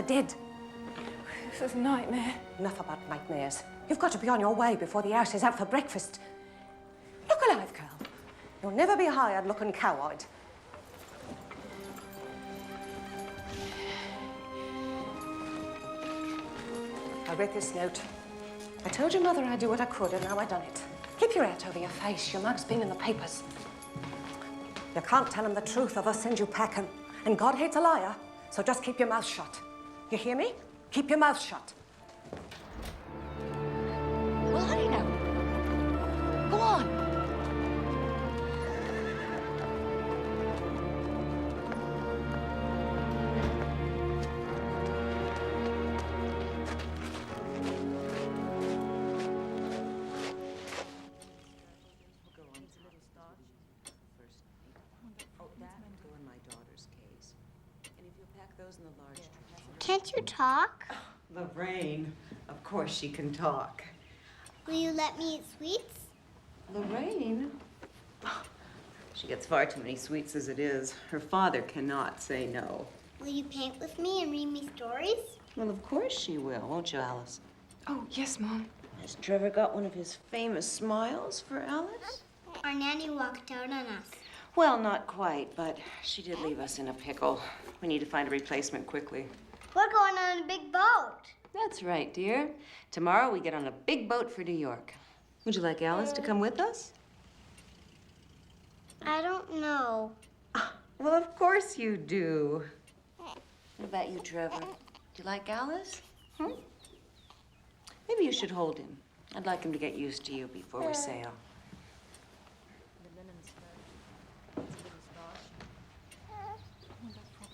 did. This is a nightmare. Enough about nightmares. You've got to be on your way before the house is out for breakfast. Look alive, girl. You'll never be hired looking coward. I read this note. I told your mother I'd do what I could, and now I've done it. Keep your hat over your face. Your mug's been in the papers. You can't tell him the truth, or they'll send you packing. And God hates a liar, so just keep your mouth shut. You hear me? Keep your mouth shut. Well, honey, now. Go on. Can't you talk? Lorraine, of course she can talk. Will you let me eat sweets? Lorraine? She gets far too many sweets as it is. Her father cannot say no. Will you paint with me and read me stories? Well, of course she will, won't you, Alice? Oh, yes, Mom. Has Trevor got one of his famous smiles for Alice? Our nanny walked out on us. Well, not quite, but she did leave us in a pickle. We need to find a replacement quickly. We're going on a big boat. That's right, dear. Tomorrow we get on a big boat for New York. Would you like Alice to come with us? I don't know. Well, of course you do. What about you, Trevor? Do you like Alice? Maybe you should hold him. I'd like him to get used to you before we sail.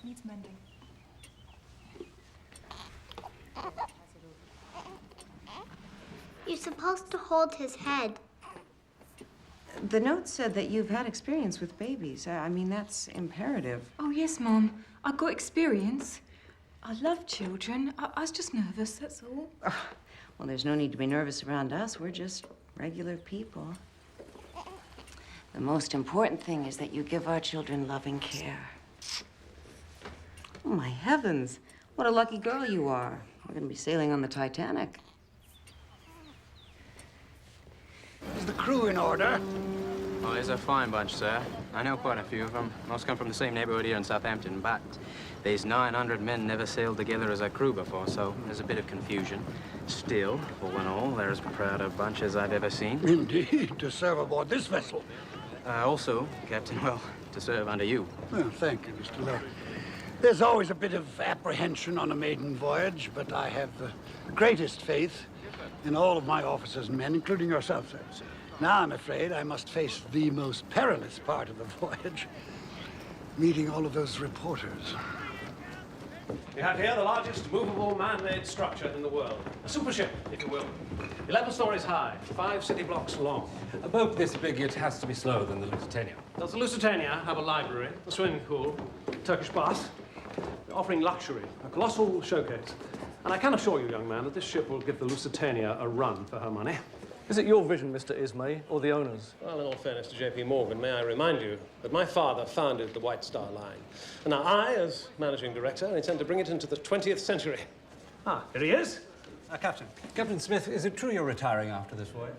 Needs mending. You're supposed to hold his head. The note said that you've had experience with babies. I mean, that's imperative. Oh, yes, Mom. I got experience. I love children. I was just nervous, that's all. Oh, well, there's no need to be nervous around us. We're just regular people. The most important thing is that you give our children loving care. Oh, my heavens. What a lucky girl you are. We're going to be sailing on the Titanic. Is the crew in order? Oh, there's a fine bunch, sir. I know quite a few of them. Most come from the same neighborhood here in Southampton, but these 900 men never sailed together as a crew before, so there's a bit of confusion. Still, all in all, they're as proud a bunch as I've ever seen. Indeed, to serve aboard this vessel. Also, Captain, well, to serve under you. Well, thank you, Mr. Lowe. There's always a bit of apprehension on a maiden voyage, but I have the greatest faith in all of my officers and men, including yourself, sir. Now I'm afraid I must face the most perilous part of the voyage, meeting all of those reporters. We have here the largest movable man-made structure in the world. A super ship, if you will. 11 stories high, 5 city blocks long. A boat this big, it has to be slower than the Lusitania. Does the Lusitania have a library, a swimming pool, Turkish bath? We're offering luxury, a colossal showcase. And I can assure you, young man, that this ship will give the Lusitania a run for her money. Is it your vision, Mr. Ismay, or the owner's? Well, in all fairness to J.P. Morgan, may I remind you that my father founded the White Star Line. And now I, as managing director, intend to bring it into the 20th century. Ah, here he is. Captain. Captain Smith, is it true you're retiring after this voyage?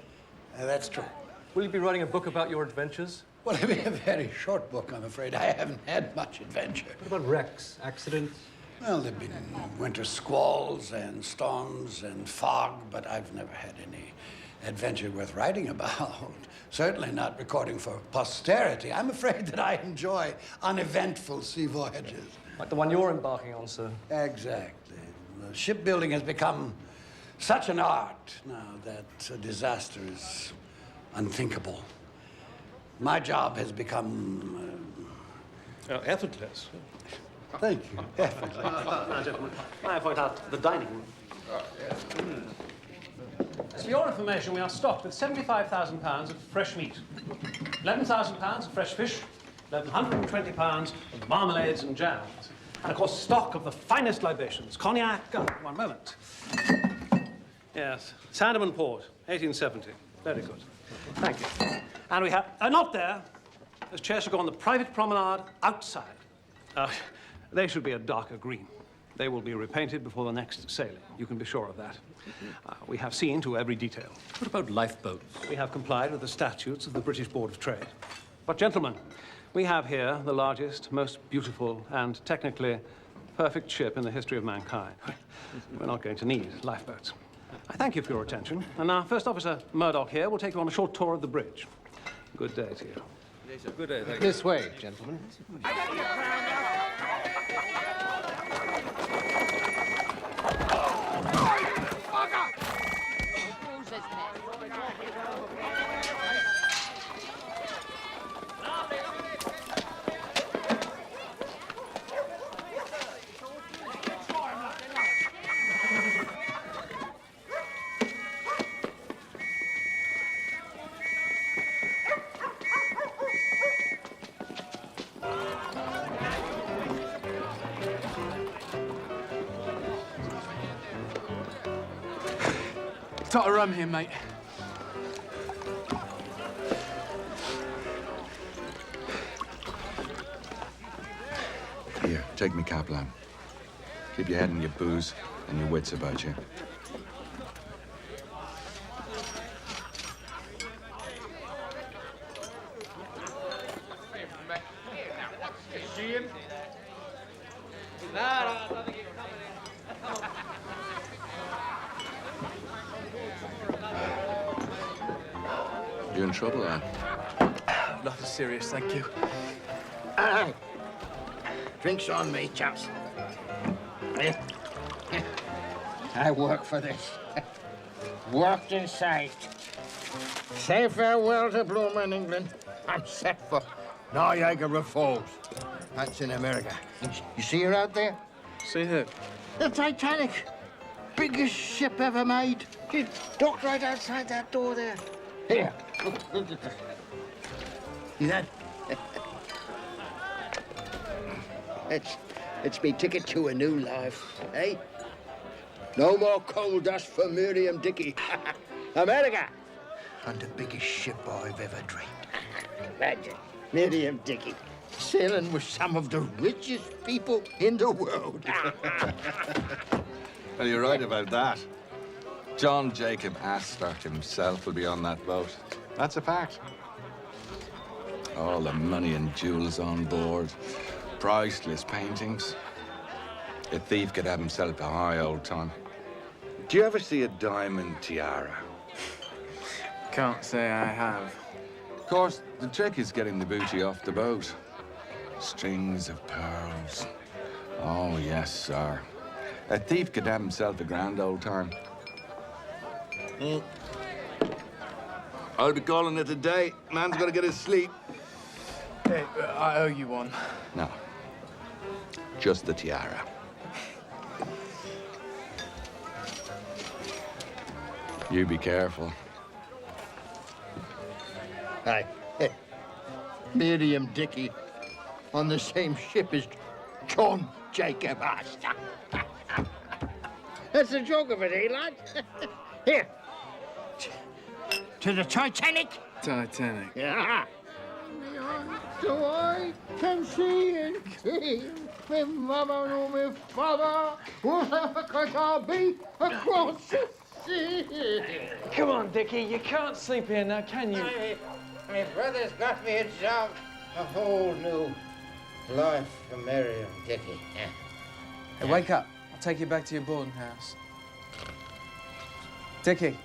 That's true. Will you be writing a book about your adventures? Well, it'll be a very short book, I'm afraid. I haven't had much adventure. What about wrecks, accidents? Well, there've been winter squalls and storms and fog, but I've never had any adventure worth writing about. Certainly not recording for posterity. I'm afraid that I enjoy uneventful sea voyages. Like the one you're embarking on, sir. Exactly. Shipbuilding has become such an art now that a disaster is unthinkable. My job has become... effortless. Thank you. Effortless. Now, gentlemen, may I point out the dining room? For your information, we are stocked with £75,000 of fresh meat, £11,000 of fresh fish, £1,120 of marmalades and jams, and, of course, stock of the finest libations, cognac, one moment. Yes, Sandeman Port, 1870. Very good. Thank you. And we have, not there, those chairs should go on the private promenade outside. They should be a darker green. They will be repainted before the next sailing. You can be sure of that. We have seen to every detail. What about lifeboats? We have complied with the statutes of the British Board of Trade. But, gentlemen, we have here the largest, most beautiful, and technically perfect ship in the history of mankind. We're not going to need lifeboats. I thank you for your attention. And now, First Officer Murdoch here will take you on a short tour of the bridge. Good day to you. Good day, thank you. This way, gentlemen. Tot of rum here, mate. Here, take me cap, lamb. Keep your head and your booze and your wits about you. See him? You in trouble, lad? Nothing serious, thank you. Drinks on me, chaps. I work for this. Worked and saved. Say farewell to bloomin' England. I'm set for Niagara Falls. That's in America. You see her out there? See who? The Titanic. Biggest ship ever made. She docked right outside that door there. Here. Look at that. See that? It's me ticket to a new life, eh? No more coal dust for Miriam Dickey. America! And the biggest ship I've ever dreamed. Imagine, Miriam Dickey sailing with some of the richest people in the world. Well, you're right about that. John Jacob Astor himself will be on that boat. That's a fact. All the money and jewels on board. Priceless paintings. A thief could have himself a high old time. Do you ever see a diamond tiara? Can't say I have. Of course, the trick is getting the booty off the boat. Strings of pearls. Oh, yes, sir. A thief could have himself a grand old time. I'll be calling it a day. Man's got to get his sleep. Hey, I owe you one. No. Just the tiara. You be careful. Hi. Miriam Dickey on the same ship as John Jacob Astor. That's the joke of it, eh, lad? Here. To the Titanic. Titanic. Yeah. So I can see and see my mama nor my father, whatever could I be across the sea. Come on, Dickie, you can't sleep here now, can you? My brother's got me a job, a whole new life for Miriam Dickey. Hey, wake up. I'll take you back to your boarding house. Dickie.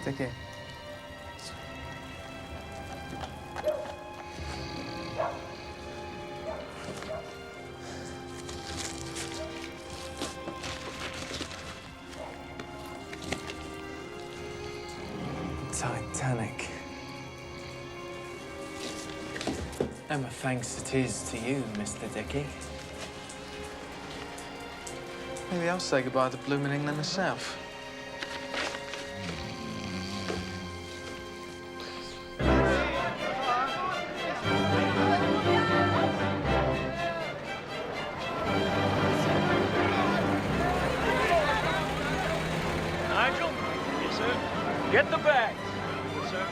Dickie. Titanic. And my thanks it is to you, Mr. Dickey. Maybe I'll say goodbye to bloomin' England myself. Nigel? Yes, sir. Get the bag. Yes, sir.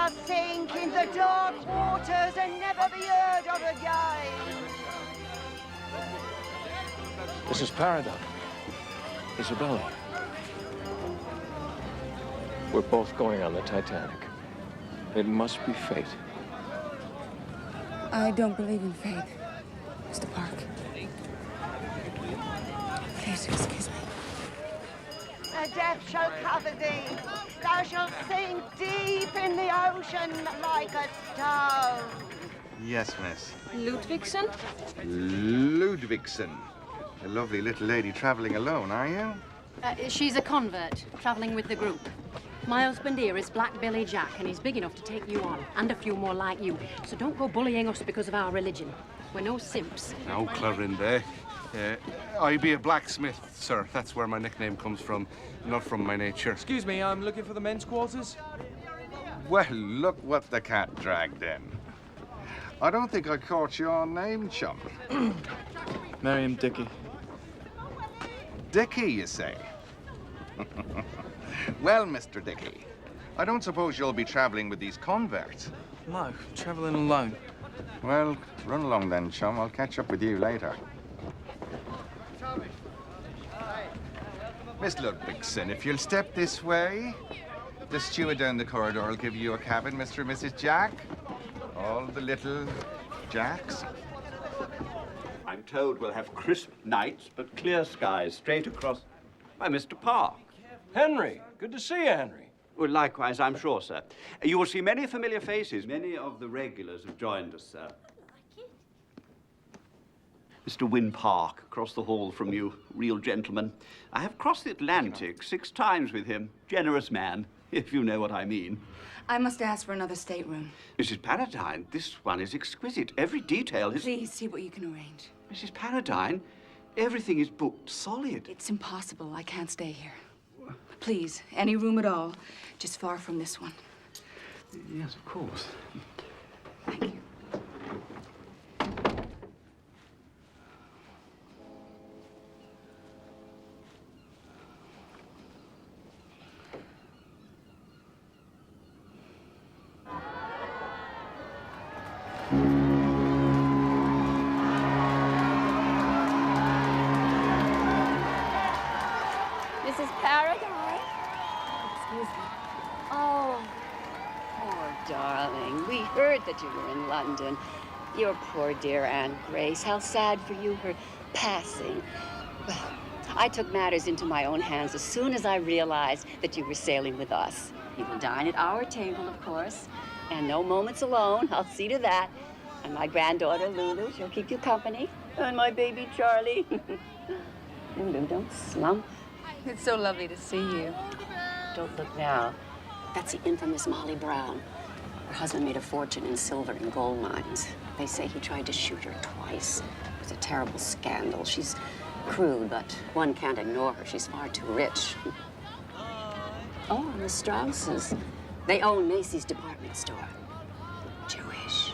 shall sink in the dark waters and never be heard of again. This is Paradise. Isabella. We're both going on the Titanic. It must be fate. I don't believe in fate, Mr. Park. Please excuse me. A death shall cover thee. Thou shalt sink deep in the ocean like a stone. Yes, miss. Ludvigsen? Ludvigsen. A lovely little lady traveling alone, are you? She's a convert, traveling with the group. My husband here is Black Billy Jack, and he's big enough to take you on, and a few more like you. So don't go bullying us because of our religion. We're no simps. No, Clorinde. I be a blacksmith, sir. That's where my nickname comes from, not from my nature. Excuse me, I'm looking for the men's quarters. Well, look what the cat dragged in. I don't think I caught your name, chum. Miriam Dickey. Dickey, you say? Well, Mr. Dickey, I don't suppose you'll be traveling with these converts. No, traveling alone. Well, run along then, chum. I'll catch up with you later. Miss Ludvigsen, if you'll step this way, the steward down the corridor will give you a cabin, Mr. and Mrs. Jack. All the little Jacks. I'm told we'll have crisp nights, but clear skies straight across. Why, Mr. Park. Henry, good to see you, Henry. Well, likewise, I'm sure, sir. You will see many familiar faces. Many of the regulars have joined us, sir. Mr. Wynne Park, across the hall from you, real gentleman. I have crossed the Atlantic 6 times with him. Generous man, if you know what I mean. I must ask for another stateroom. Mrs. Paradine, this one is exquisite. Every detail is... Please see what you can arrange. Mrs. Paradine, everything is booked solid. It's impossible. I can't stay here. Please, any room at all, just far from this one. Yes, of course. Thank you. Mrs. Paradine? Excuse me. Oh, Poor darling. We heard that you were in London. Your poor dear Aunt Grace. How sad for you, her passing. Well, I took matters into my own hands as soon as I realized that you were sailing with us. You will dine at our table, of course, and no moments alone. I'll see to that. And my granddaughter, Lulu, she'll keep you company. And my baby, Charlie. Lulu, don't slump. It's so lovely to see you. don't look now. That's the infamous Molly Brown. Her husband made a fortune in silver and gold mines. They say he tried to shoot her twice. It was a terrible scandal. She's crude, but one can't ignore her. She's far too rich. Oh, and the Strausses. They own Macy's department store. Jewish.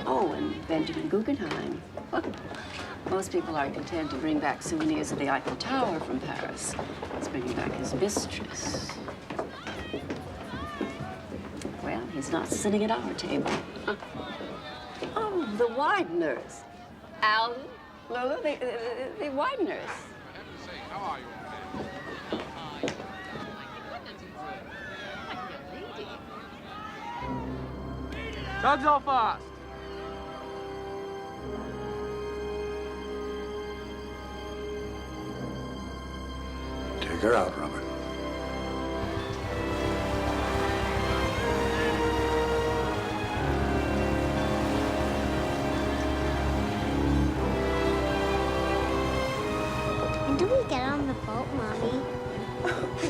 Oh, and Benjamin Guggenheim. Most people are content to bring back souvenirs of the Eiffel Tower from Paris. He's bringing back his mistress. Well, he's not sitting at our table. Oh, the Wideners. Alan, Lola, the Wideners. Tugs all fast. Take her out, Robert. When do we get on the boat, Mommy?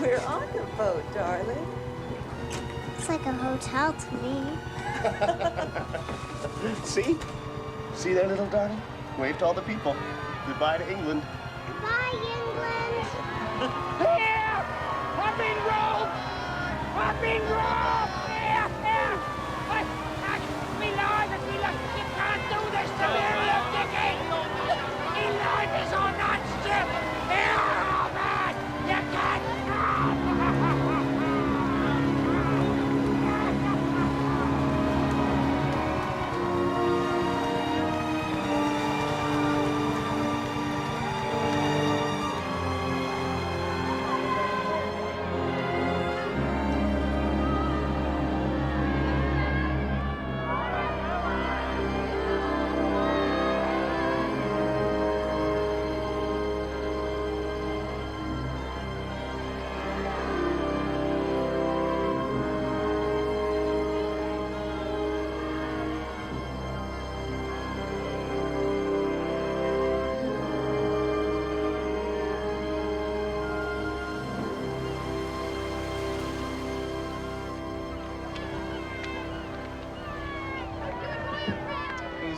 We're on the boat, darling. It's like a hotel to me. See? See there, little darling? Wave to all the people. Goodbye to England. Goodbye, England. Here! I've been robbed! I've been robbed! Here! Here! Me life! You can't do this to me, you dickhead! Me life is on that ship! Here, Robert! You can't!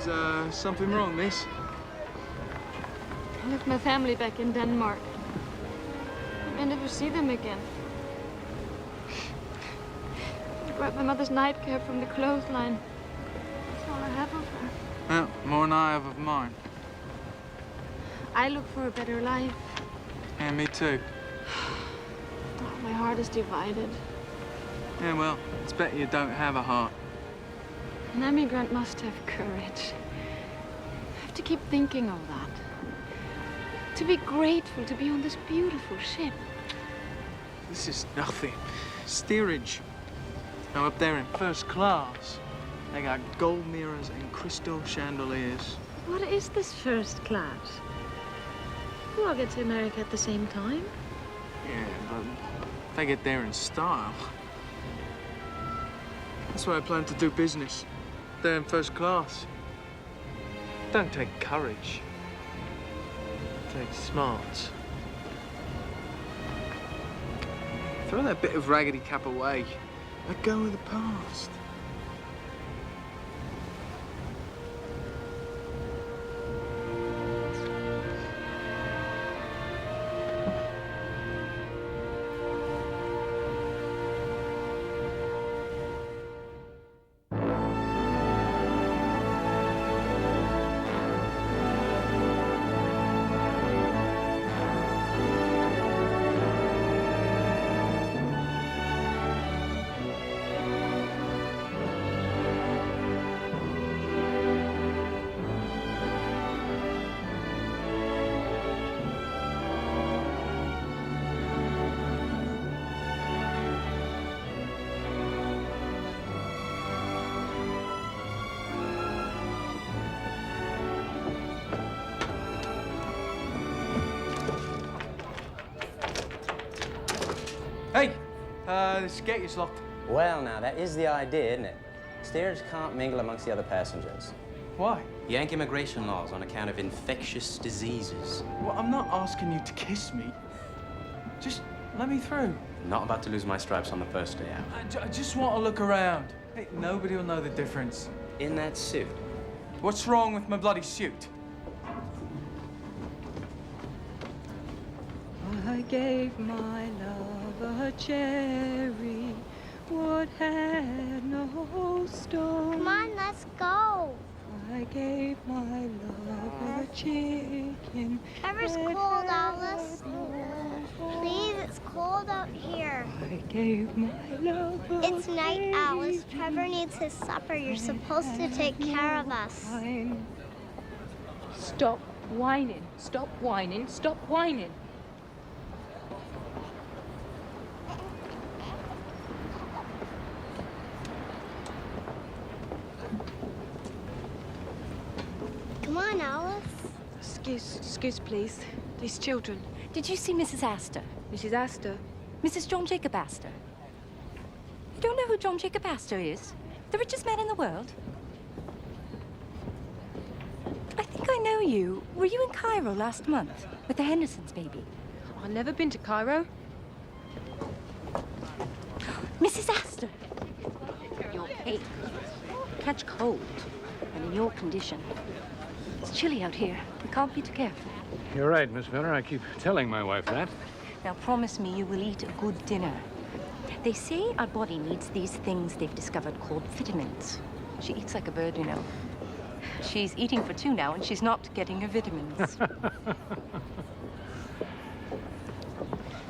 Is something wrong, miss? I left my family back in Denmark. I may never see them again. I grabbed my mother's nightcap from the clothesline. That's all I have of her. Well, more than I have of mine. I look for a better life. Yeah, me too. Oh, my heart is divided. Yeah, well, it's better you don't have a heart. An emigrant must have courage. I have to keep thinking of that. To be grateful to be on this beautiful ship. This is nothing. Steerage. Now, up there in first class, they got gold mirrors and crystal chandeliers. What is this first class? We all get to America at the same time. Yeah, but they get there in style. That's why I plan to do business. There in first class. Don't take courage. Take smarts. Throw that bit of raggedy cap away. Let go of the past. Hey, this gate is locked. Well, now, that is the idea, isn't it? Steerage can't mingle amongst the other passengers. Why? Yank immigration laws on account of infectious diseases. Well, I'm not asking you to kiss me. Just let me through. Not about to lose my stripes on the first day out. I just want to look around. Hey, nobody will know the difference. In that suit? What's wrong with my bloody suit? I gave my love a cherry, what had no stone. Come on, let's go. I gave my love a chicken. Trevor's cold, Alice. Please, it's cold out here. I gave my love a It's night, Alice. Trevor needs his supper. You're supposed to take care of us. Stop whining. Stop whining. Stop whining. Come on, Alice. Excuse, please. These children. Did you see Mrs. Astor? Mrs. Astor? Mrs. John Jacob Astor. You don't know who John Jacob Astor is? The richest man in the world? I think I know you. Were you in Cairo last month with the Henderson's baby? I've never been to Cairo. Mrs. Astor! You're pale. Catch cold. And in your condition. It's chilly out here. We can't be too careful. You're right, Miss Miller. I keep telling my wife that. Now promise me you will eat a good dinner. They say our body needs these things they've discovered called vitamins. She eats like a bird, you know. She's eating for two now, and she's not getting her vitamins.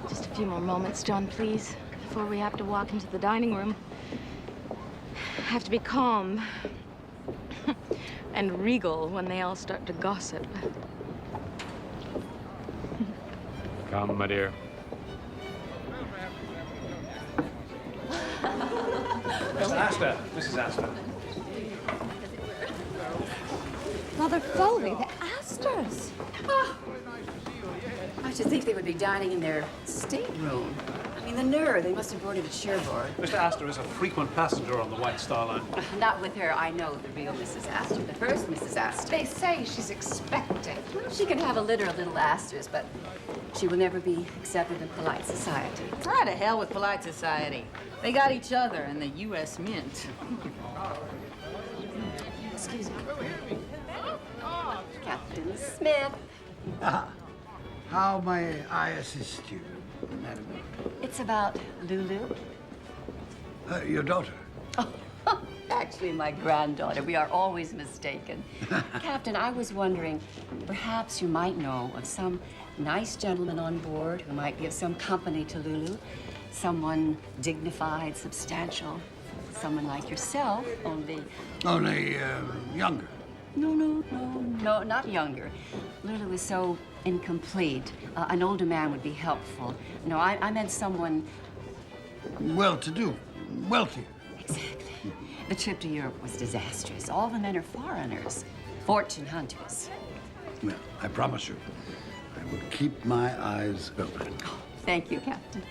Just a few more moments, John, please, before we have to walk into the dining room. I have to be calm and regal when they all start to gossip. Come, my dear. Mr. Astor, Mrs. Astor. Mother Foley, the Astors. Oh. I should think they would be dining in their stateroom. I mean, the nerve. They must have boarded at Cherbourg. Mr. Astor is a frequent passenger on the White Star Line. Not with her. I know the real Mrs. Astor, the first Mrs. Astor. They say she's expecting. Well, she can have a litter of little Astors, but she will never be accepted in polite society. Ah, to hell with polite society. They got each other and the U.S. Mint. Excuse me. Captain Smith. Ah, how may I assist you, madam? It's about Lulu. Your daughter. Actually, my granddaughter. We are always mistaken. Captain, I was wondering, perhaps you might know of some nice gentleman on board who might be of some company to Lulu. Someone dignified, substantial. Someone like yourself, only... Only younger. No, not younger. Lulu is so incomplete. An older man would be helpful. No, I meant someone... Well-to-do, wealthier. Exactly. The trip to Europe was disastrous. All the men are foreigners, fortune hunters. Well, I promise you, I will keep my eyes open. Thank you, Captain.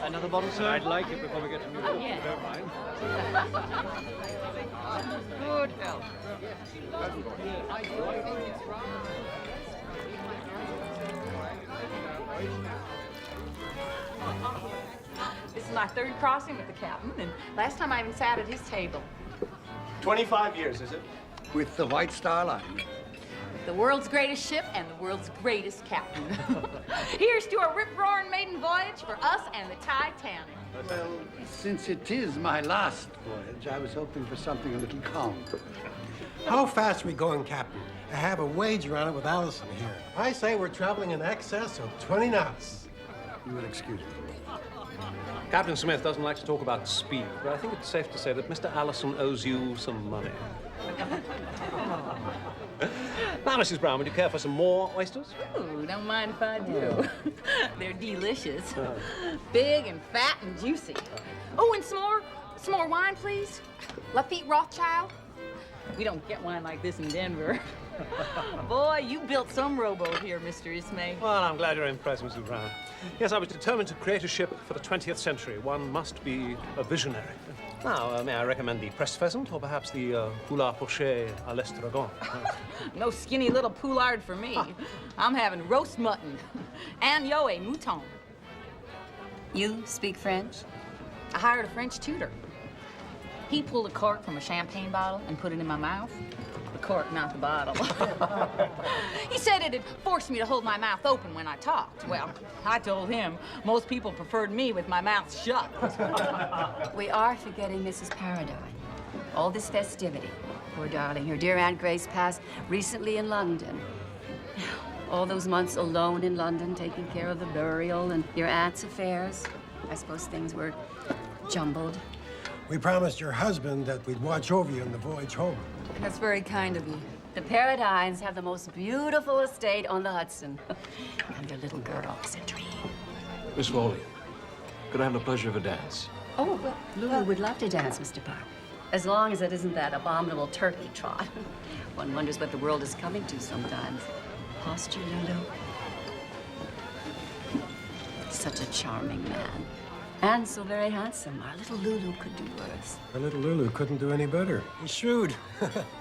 Another bottle, sir? I'd like it before we get to New York, if you don't mind. Good health. This is my third crossing with the captain, and last time I even sat at his table. 25 years, is it? With the White Star Line. The world's greatest ship and the world's greatest captain. Here's to a rip-roaring maiden voyage for us and the Titanic. Well, since it is my last voyage, I was hoping for something a little calmer. How fast are we going, Captain? I have a wager on it with Allison here. I say we're traveling in excess of 20 knots. You will excuse me. Captain Smith doesn't like to talk about speed, but I think it's safe to say that Mr. Allison owes you some money. Now, Mrs. Brown, would you care for some more oysters? Ooh, don't mind if I do. They're delicious. Big and fat and juicy. Oh, and some more wine, please. Lafitte Rothschild. We don't get wine like this in Denver. Boy, you built some rowboat here, Mr. Ismay. Well, I'm glad you're impressed, Mrs. Brown. Yes, I was determined to create a ship for the 20th century. One must be a visionary. Now, may I recommend the pressed pheasant or perhaps the poulet poché à l'estragon? No skinny little poulard for me. I'm having roast mutton and yo a mouton. You speak French? I hired a French tutor. He pulled a cork from a champagne bottle and put it in my mouth. The cork, not the bottle. He said it'd force me to hold my mouth open when I talked. Well, I told him most people preferred me with my mouth shut. We are forgetting Mrs. Paradine. All this festivity. Poor darling, her dear Aunt Grace passed recently in London. All those months alone in London, taking care of the burial and your aunt's affairs. I suppose things were jumbled. We promised your husband that we'd watch over you on the voyage home. That's very kind of you. The Paradines have the most beautiful estate on the Hudson. And their little girl is a dream. Miss Foley, could I have the pleasure of a dance? Oh, well, Lulu would love to dance, Mr. Park. As long as it isn't that abominable turkey trot. One wonders what the world is coming to sometimes. Posture, Lulu. Such a charming man. And so very handsome. Our little Lulu could do worse. Our little Lulu couldn't do any better. He's shrewd,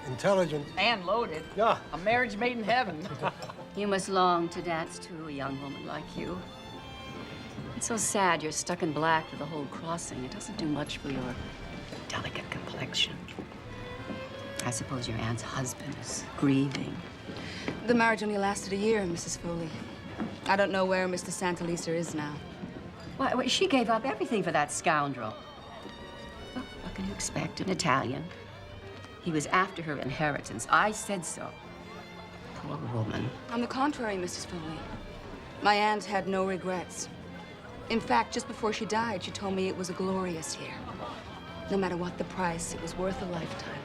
intelligent. And loaded. Yeah. A marriage made in heaven. You must long to dance to a young woman like you. It's so sad you're stuck in black for the whole crossing. It doesn't do much for your delicate complexion. I suppose your aunt's husband is grieving. The marriage only lasted a year, Mrs. Foley. I don't know where Mr. Santaliser is now. Why, she gave up everything for that scoundrel. Well, what can you expect? An Italian. He was after her inheritance. I said so. Poor woman. On the contrary, Mrs. Foley. My aunt had no regrets. In fact, just before she died, she told me it was a glorious year. No matter what the price, it was worth a lifetime.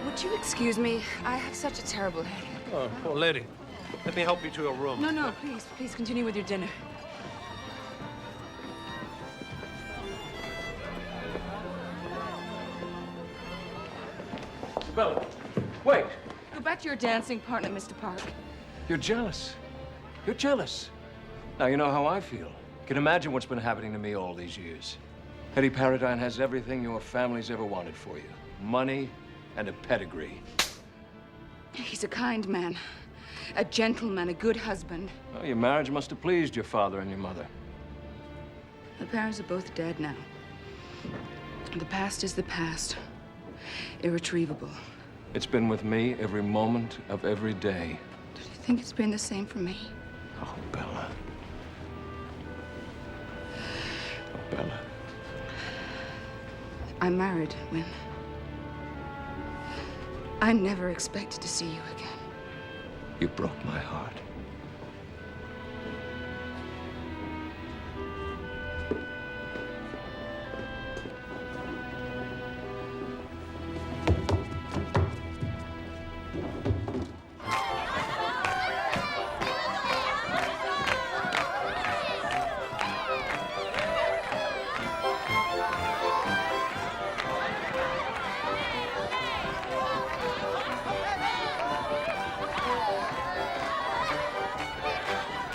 Would you excuse me? I have such a terrible headache. Oh, poor lady. Let me help you to your room. No, please continue with your dinner. Bella, wait. Go back to your dancing partner, Mr. Park. You're jealous. You're jealous. Now, you know how I feel. You can imagine what's been happening to me all these years. Hetty Paradine has everything your family's ever wanted for you. Money and a pedigree. He's a kind man, a gentleman, a good husband. Well, your marriage must have pleased your father and your mother. The parents are both dead now. The past is the past. Irretrievable. It's been with me every moment of every day. Do you think it's been the same for me? Oh, Bella. Oh, Bella. I'm married, Win. I never expected to see you again. You broke my heart.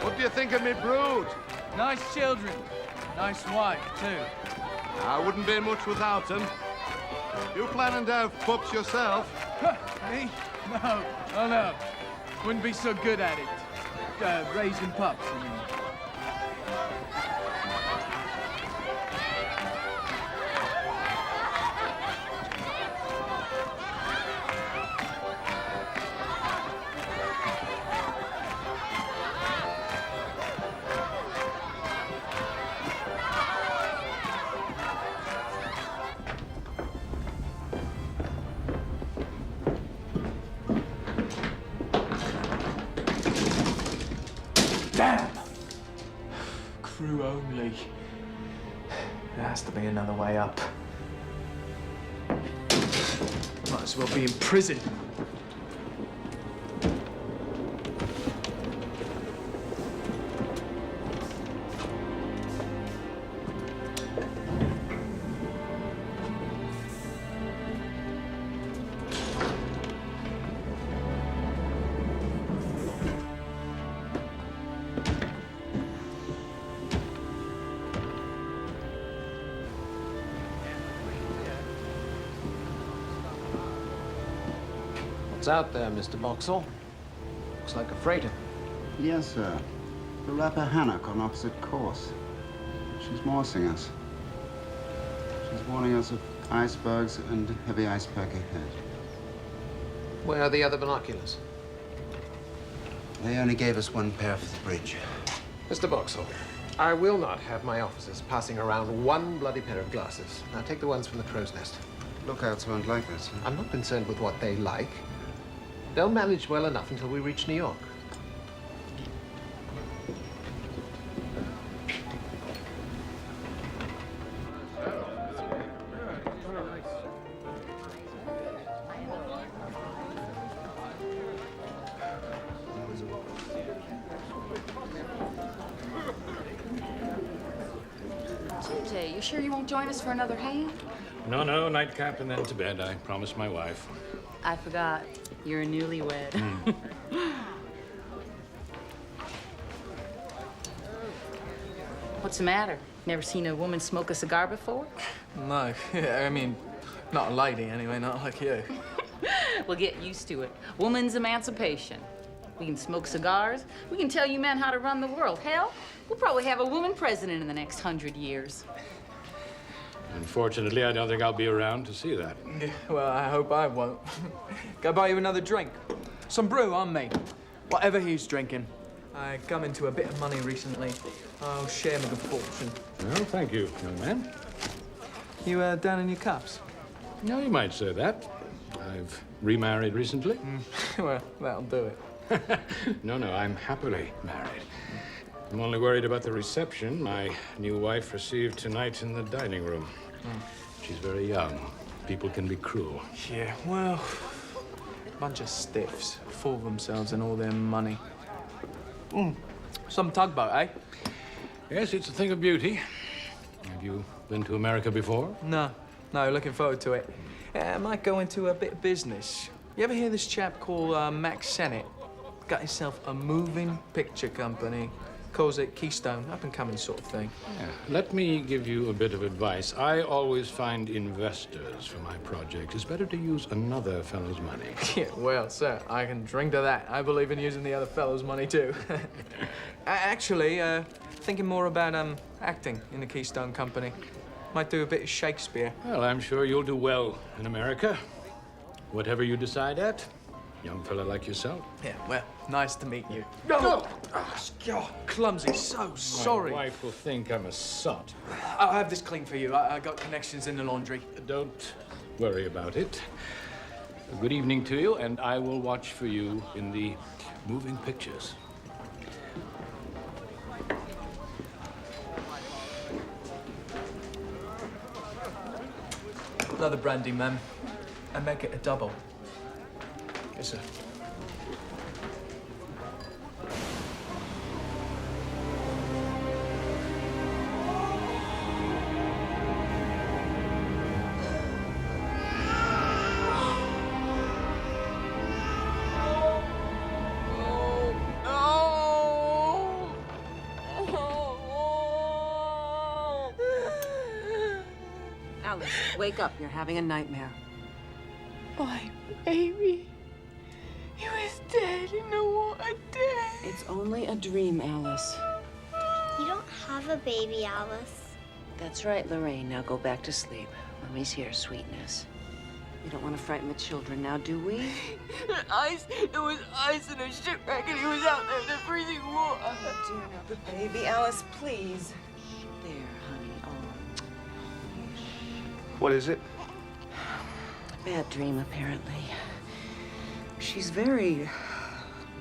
What do you think of me brood? Nice children. Nice wife, too. I wouldn't be much without them. You planning to have pups yourself? Me? No. Oh, no. Wouldn't be so good at it. Raising pups, I mean. Damn! Crew only. There has to be another way up. Might as well be in prison. What's out there, Mr. Boxall? Looks like a freighter. Yes, sir. The Rappahannock on opposite course. She's morsing us. She's warning us of icebergs and heavy icepack ahead. Where are the other binoculars? They only gave us one pair for the bridge. Mr. Boxall, I will not have my officers passing around one bloody pair of glasses. Now take the ones from the crow's nest. Lookouts won't like that, sir. I'm not concerned with what they like. They'll manage well enough until we reach New York. TJ, you sure you won't join us for another hand? No, no, nightcap and then to bed. I promised my wife. I forgot. You're a newlywed. What's the matter? Never seen a woman smoke a cigar before? No, yeah, I mean, not a lady anyway, not like you. Well, get used to it. Woman's emancipation. We can smoke cigars. We can tell you men how to run the world. Hell, we'll probably have a woman president in the next 100 years. Unfortunately, I don't think I'll be around to see that. Yeah, well, I hope I won't. Go buy you another drink. Some brew on me. Whatever he's drinking. I come into a bit of money recently. I'll share my good fortune. Well, thank you, young man. You down in your cups? No, you might say that. I've remarried recently. Well, that'll do it. No, I'm happily married. I'm only worried about the reception my new wife received tonight in the dining room. She's very young. People can be cruel. Yeah, well, bunch of stiffs, full of themselves and all their money. Some tugboat, eh? Yes, it's a thing of beauty. Have you been to America before? No, looking forward to it. I might go into a bit of business. You ever hear this chap called Max Sennett? Got himself a moving picture company. Calls it Keystone, up-and-coming sort of thing. Yeah. Let me give you a bit of advice. I always find investors for my project. It's better to use another fellow's money. Yeah, well, sir, I can drink to that. I believe in using the other fellow's money, too. Actually, thinking more about, acting in the Keystone Company. Might do a bit of Shakespeare. Well, I'm sure you'll do well in America. Whatever you decide at, young fella like yourself. Yeah, well, nice to meet you. No! Oh, clumsy, so sorry. My wife will think I'm a sot. I'll have this clean for you. I got connections in the laundry. Don't worry about it. Good evening to you, and I will watch for you in the moving pictures. Another brandy, ma'am. And make it a double. Yes, sir. Alice, wake up. You're having a nightmare. My baby. He was dead. You know what I did? It's only a dream, Alice. You don't have a baby, Alice. That's right, Lorraine. Now go back to sleep. Mommy's here, sweetness. We don't want to frighten the children now, do we? Ice. It was ice in a shipwreck, and he was out there in the freezing water. Oh, dear, now the baby. Alice, please. There, honey. Oh. What is it? Bad dream, apparently. She's very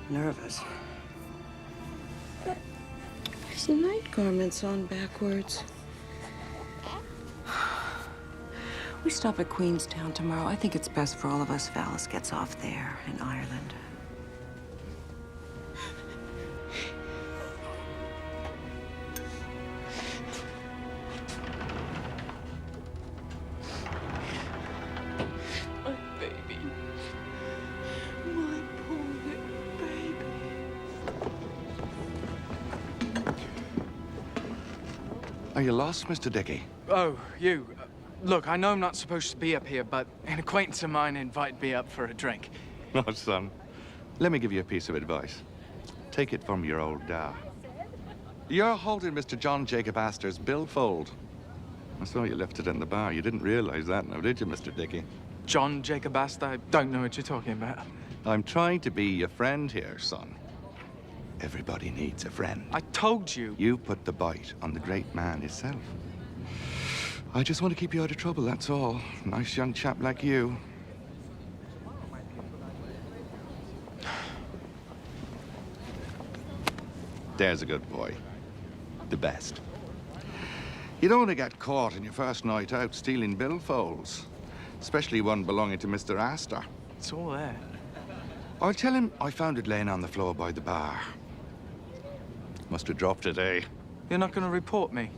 nervous. His night garment's on backwards. We stop at Queenstown tomorrow. I think it's best for all of us if Alice gets off there in Ireland. My baby. My poor little baby. Are you lost, Mr. Dickey? Oh, you. Look, I know I'm not supposed to be up here, but an acquaintance of mine invited me up for a drink. Oh, son. Let me give you a piece of advice. Take it from your old dad. You're holding Mr. John Jacob Astor's billfold. I saw you left it in the bar. You didn't realize that now, did you, Mr. Dickey? John Jacob Astor? I don't know what you're talking about. I'm trying to be your friend here, son. Everybody needs a friend. I told you. You put the bite on the great man himself. I just want to keep you out of trouble, that's all. Nice young chap like you. There's a good boy. The best. You don't want to get caught in your first night out stealing billfolds, especially one belonging to Mr. Astor. It's all there. I'll tell him I found it laying on the floor by the bar. Must have dropped it, eh? You're not going to report me?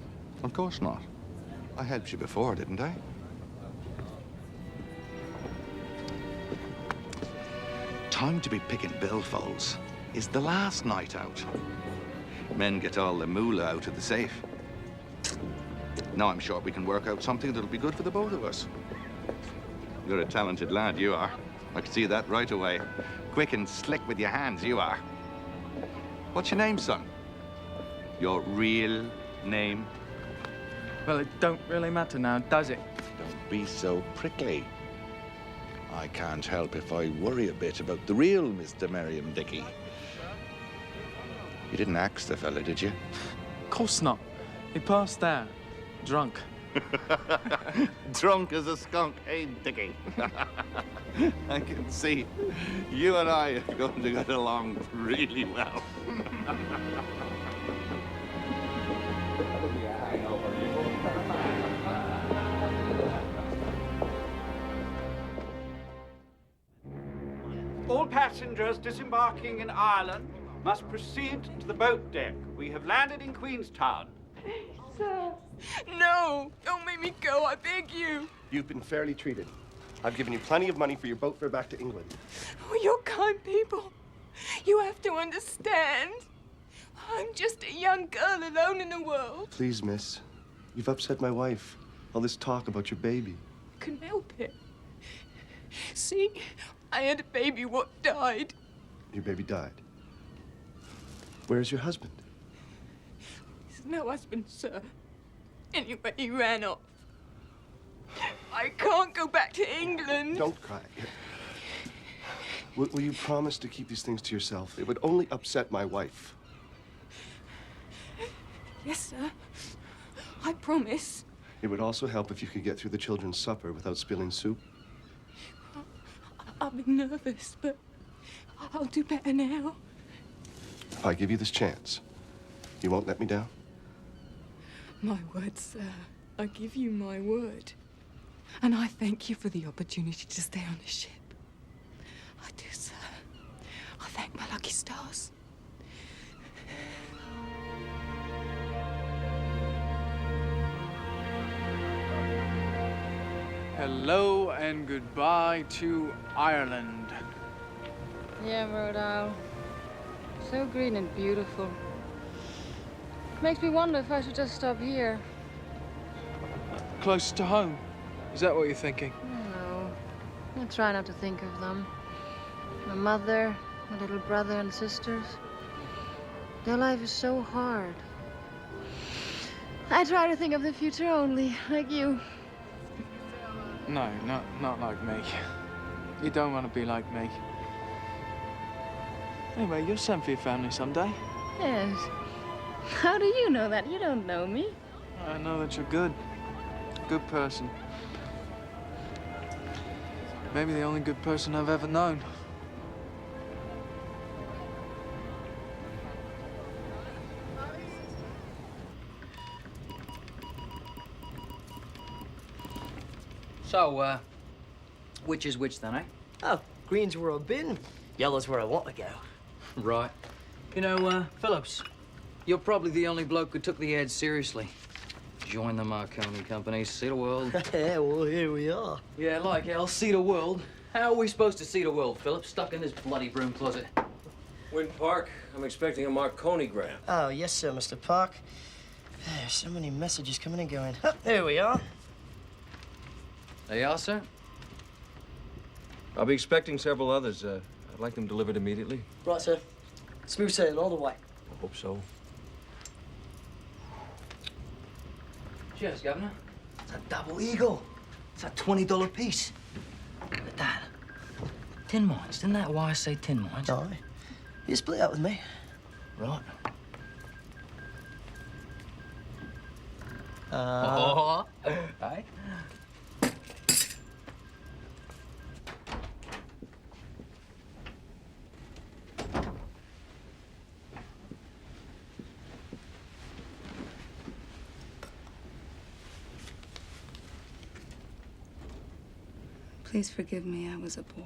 Of course not. I helped you before, didn't I? Time to be picking billfolds is the last night out. Men get all the moolah out of the safe. Now I'm sure we can work out something that'll be good for the both of us. You're a talented lad, you are. I can see that right away. Quick and slick with your hands, you are. What's your name, son? Your real name? Well, it don't really matter now, does it? Don't be so prickly. I can't help if I worry a bit about the real Mr. Merriam Dickey. You didn't axe the fella, did you? Of course not. He passed out. Drunk. Drunk as a skunk, eh, Dickey? I can see you and I are going to get along really well. All passengers disembarking in Ireland must proceed to the boat deck. We have landed in Queenstown. Sir. No! Don't make me go, I beg you. You've been fairly treated. I've given you plenty of money for your boat fare back to England. Oh, you're kind people. You have to understand. I'm just a young girl alone in the world. Please, miss. You've upset my wife. All this talk about your baby. Couldn't help it. See, I had a baby what died. Your baby died. Where's your husband? He's no husband, sir. Anyway, he ran off. I can't go back to England. Don't cry. Will you promise to keep these things to yourself? It would only upset my wife. Yes, sir. I promise. It would also help if you could get through the children's supper without spilling soup. I've been nervous, but I'll do better now. If I give you this chance, you won't let me down? My word, sir. I give you my word. And I thank you for the opportunity to stay on the ship. I do, sir. I thank my lucky stars. Hello and goodbye to Ireland. Yeah, Rodile. So green and beautiful. Makes me wonder if I should just stop here. Close to home. Is that what you're thinking? No. I try not to think of them. My mother, my little brother and sisters. Their life is so hard. I try to think of the future only, like you. No, not like me. You don't want to be like me. Anyway, you'll send for your family someday. Yes. How do you know that? You don't know me. I know that you're good. Good person. Maybe the only good person I've ever known. So, which is which then, eh? Oh, green's where I've been, yellow's where I want to go. Right. You know, Phillips, you're probably the only bloke who took the ad seriously. Join the Marconi company, see the world. Yeah, well, here we are. Yeah, like hell, see the world. How are we supposed to see the world, Phillips, stuck in this bloody broom closet? Wynn Park, I'm expecting a Marconi gram. Oh, yes, sir, Mr. Park. There's so many messages coming and going. Oh, there we are. There you are, sir. I'll be expecting several others. I'd like them delivered immediately. Right, sir. Smooth sailing all the way. I hope so. Cheers, Governor. It's a double eagle. It's a $20 piece. Look at that. Tin mines. Didn't that wise say tin mines? No. You split up with me. Right. Oh. Aye. Please forgive me, I was a bore.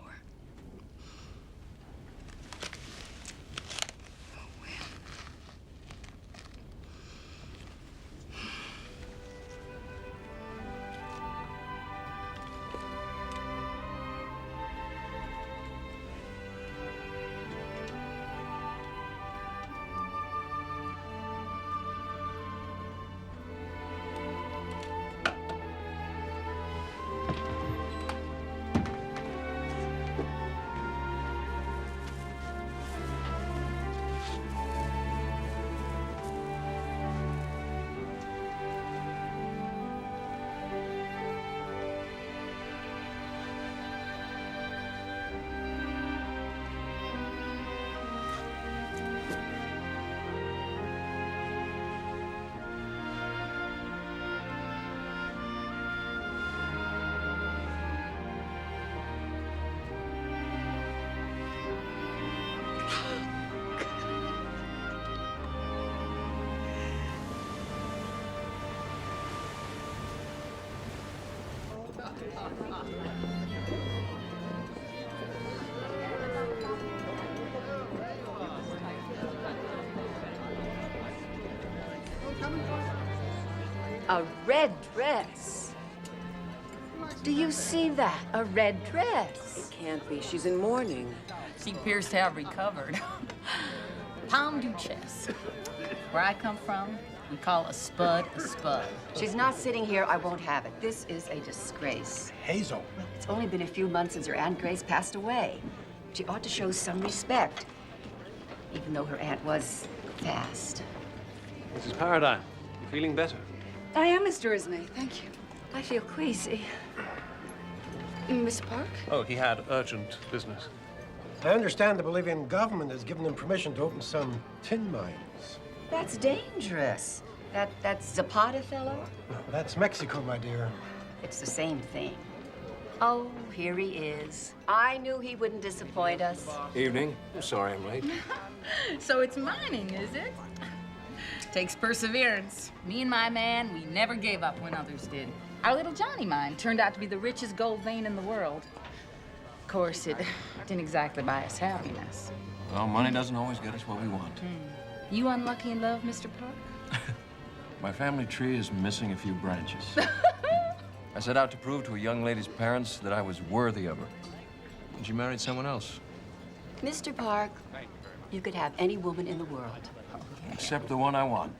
A red dress. Do you see that? A red dress. It can't be. She's in mourning. She appears to have recovered. Pomme Duchesse. Where I come from, we call a spud a spud. She's not sitting here. I won't have it. This is a disgrace. Hazel. Well, it's only been a few months since her Aunt Grace passed away. She ought to show some respect, even though her aunt was fast. Mrs. Paradine, you feeling better? I am, Mr. Ismay. Thank you. I feel queasy. Mr. Park? Oh, he had urgent business. I understand the Bolivian government has given them permission to open some tin mines. That's dangerous. That Zapata fellow? No, that's Mexico, my dear. It's the same thing. Oh, here he is. I knew he wouldn't disappoint us. Evening. I'm sorry I'm late. So it's mining, is it? Takes perseverance. Me and my man, we never gave up when others did. Our little Johnny mine turned out to be the richest gold vein in the world. Of course, it didn't exactly buy us happiness. Well, money doesn't always get us what we want. You unlucky in love, Mr. Park? My family tree is missing a few branches. I set out to prove to a young lady's parents that I was worthy of her. And she married someone else. Mr. Park, you could have any woman in the world. Except the one I want.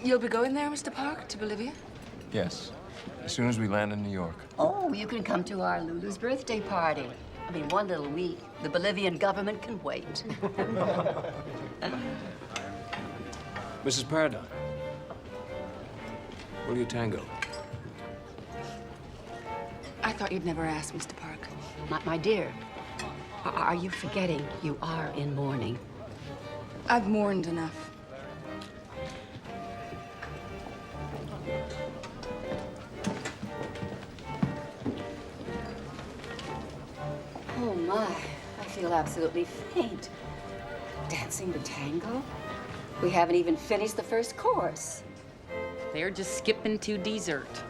You'll be going there, Mr. Park, to Bolivia? Yes. As soon as we land in New York. Oh, you can come to our Lulu's birthday party. I mean, one little week. The Bolivian government can wait. Mrs. Paradine. Will you tango? I thought you'd never ask, Mr. Park. My dear, are you forgetting you are in mourning? I've mourned enough. Oh, my. I feel absolutely faint. Dancing the tango? We haven't even finished the first course. They're just skipping to dessert.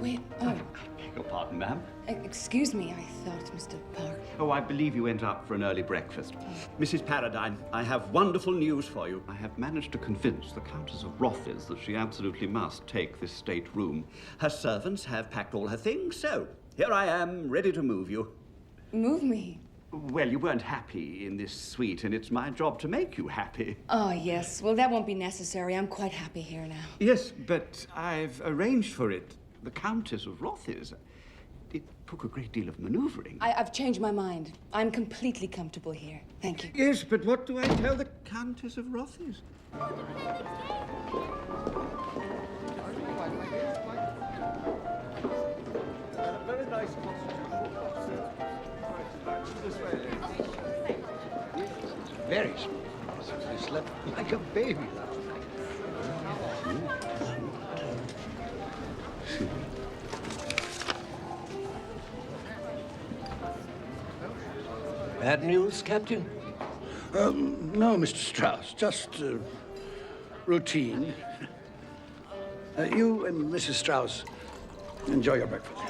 Wait, oh, Your pardon, ma'am? excuse me, I thought, Mr. Park. Oh, I believe you went up for an early breakfast. Mrs. Paradine, I have wonderful news for you. I have managed to convince the Countess of Rothes that she absolutely must take this stateroom. Her servants have packed all her things, so here I am, ready to move you. Move me? Well, you weren't happy in this suite, and it's my job to make you happy. Oh, yes. Well, that won't be necessary. I'm quite happy here now. Yes, but I've arranged for it. The Countess of Rothes. It took a great deal of maneuvering. I've changed my mind. I'm completely comfortable here. Thank you. Yes, but what do I tell the Countess of Rothes? Very nice Very small. You slept like a baby last night. Bad news, Captain? No, Mr. Strauss, just routine. You and Mrs. Strauss enjoy your breakfast.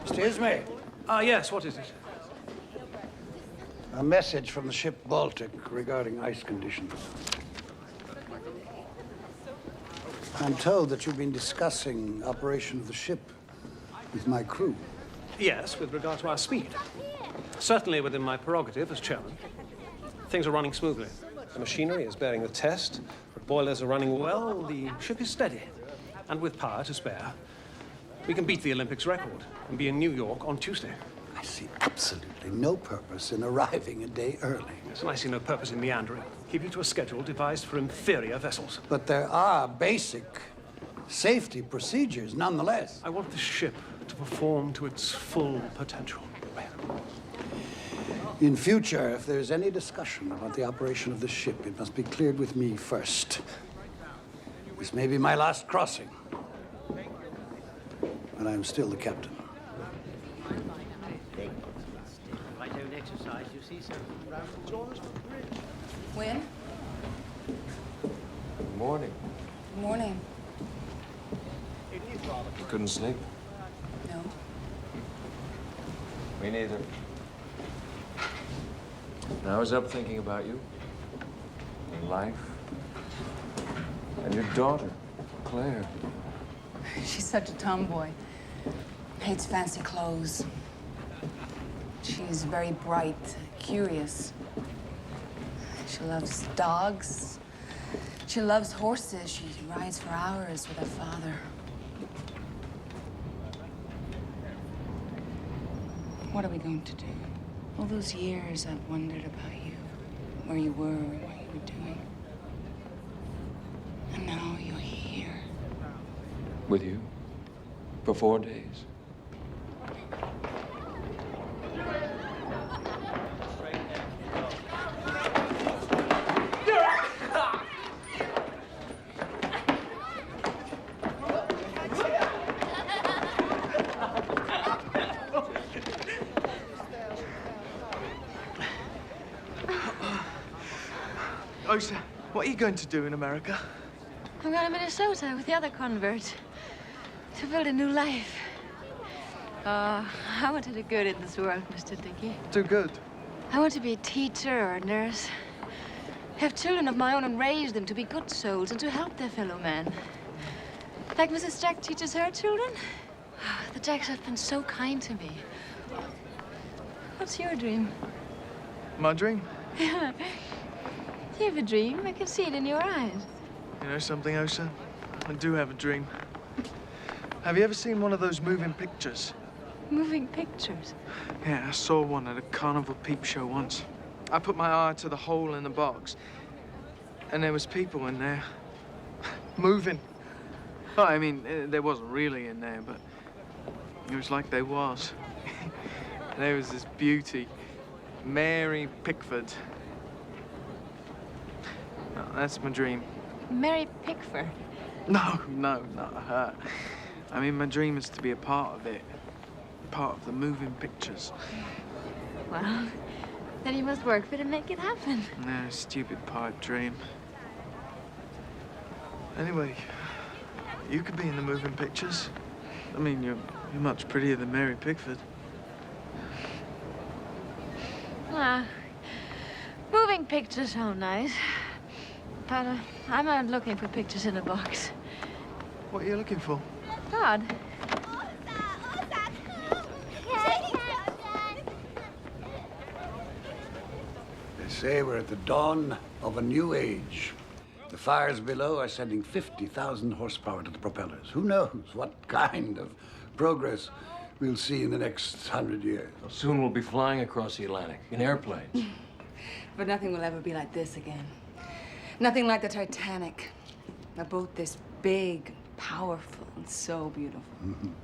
Mr. Ismay. Yes, what is it? A message from the ship Baltic regarding ice conditions. I'm told that you've been discussing operation of the ship with my crew. Yes, with regard to our speed. Certainly within my prerogative as chairman. Things are running smoothly. The machinery is bearing the test. The boilers are running well. The ship is steady. And with power to spare, we can beat the Olympics record and be in New York on Tuesday. I see absolutely no purpose in arriving a day early. Yes, and I see no purpose in meandering, keeping to a schedule devised for inferior vessels. But there are basic safety procedures nonetheless. I want the ship to perform to its full potential. In future, if there's any discussion about the operation of the ship, it must be cleared with me first. This may be my last crossing, but I'm still the captain. Win? Good morning. Good morning. You couldn't sleep? No. Me neither. And I was up thinking about you, and life, and your daughter, Claire. She's such a tomboy. Hates fancy clothes. She's very bright, curious. She loves dogs. She loves horses. She rides for hours with her father. What are we going to do? All those years I've wondered about you, where you were, what you were doing. And now you're here. With you? For 4 days? Osa, what are you going to do in America? I'm going to Minnesota with the other converts to build a new life. I want to do good in this world, Mr. Dickey. Do good? I want to be a teacher or a nurse. Have children of my own and raise them to be good souls and to help their fellow men. Like Mrs. Jack teaches her children. The Jacks have been so kind to me. What's your dream? My dream? Yeah. You have a dream. I can see it in your eyes. You know something, Osa? I do have a dream. Have you ever seen one of those moving pictures? Moving pictures? Yeah, I saw one at a carnival peep show once. I put my eye to the hole in the box, and there was people in there, moving. Well, I mean, there wasn't really in there, but it was like there was. There was this beauty, Mary Pickford. No, that's my dream. Mary Pickford? No, not her. I mean, my dream is to be a part of it. Part of the moving pictures. Well, then you must work for it to make it happen. No, stupid pipe dream. Anyway, you could be in the moving pictures. I mean, you're much prettier than Mary Pickford. Moving pictures sound nice. But I'm not looking for pictures in a box. What are you looking for? God. They say we're at the dawn of a new age. The fires below are sending 50,000 horsepower to the propellers. Who knows what kind of progress we'll see in the next 100 years. Well, soon we'll be flying across the Atlantic in airplanes. But nothing will ever be like this again. Nothing like the Titanic. A boat this big, powerful, and so beautiful.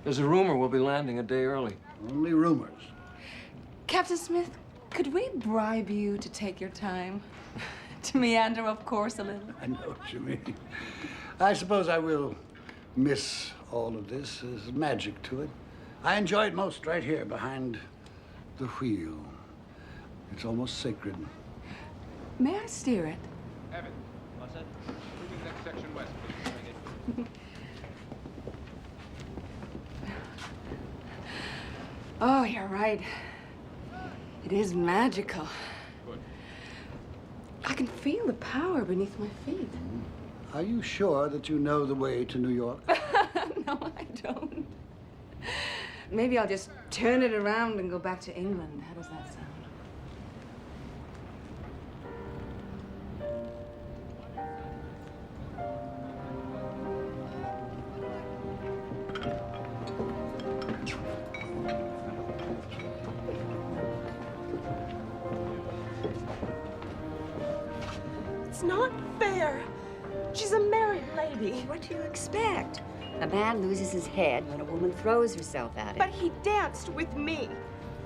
There's a rumor we'll be landing a day early. Only rumors. Captain Smith, could we bribe you to take your time? To meander, of course, a little. I know what you mean. I suppose I will miss all of this. There's magic to it. I enjoy it most right here behind the wheel. It's almost sacred. May I steer it? Evan, what's that? Moving next section west, please. Oh, you're right. It is magical. Good. I can feel the power beneath my feet. Are you sure that you know the way to New York? No, I don't. Maybe I'll just turn it around and go back to England. How does that sound? It's not fair. She's a married lady. What do you expect? A man loses his head when a woman throws herself at him. But he danced with me.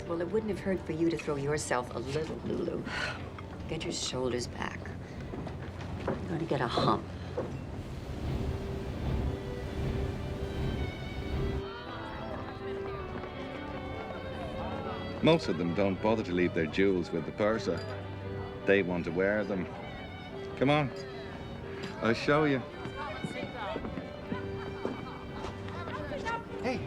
Well, it wouldn't have hurt for you to throw yourself a little, Lulu. Get your shoulders back. You're going to get a hump. Most of them don't bother to leave their jewels with the purser. They want to wear them. Come on, I'll show you. Hey.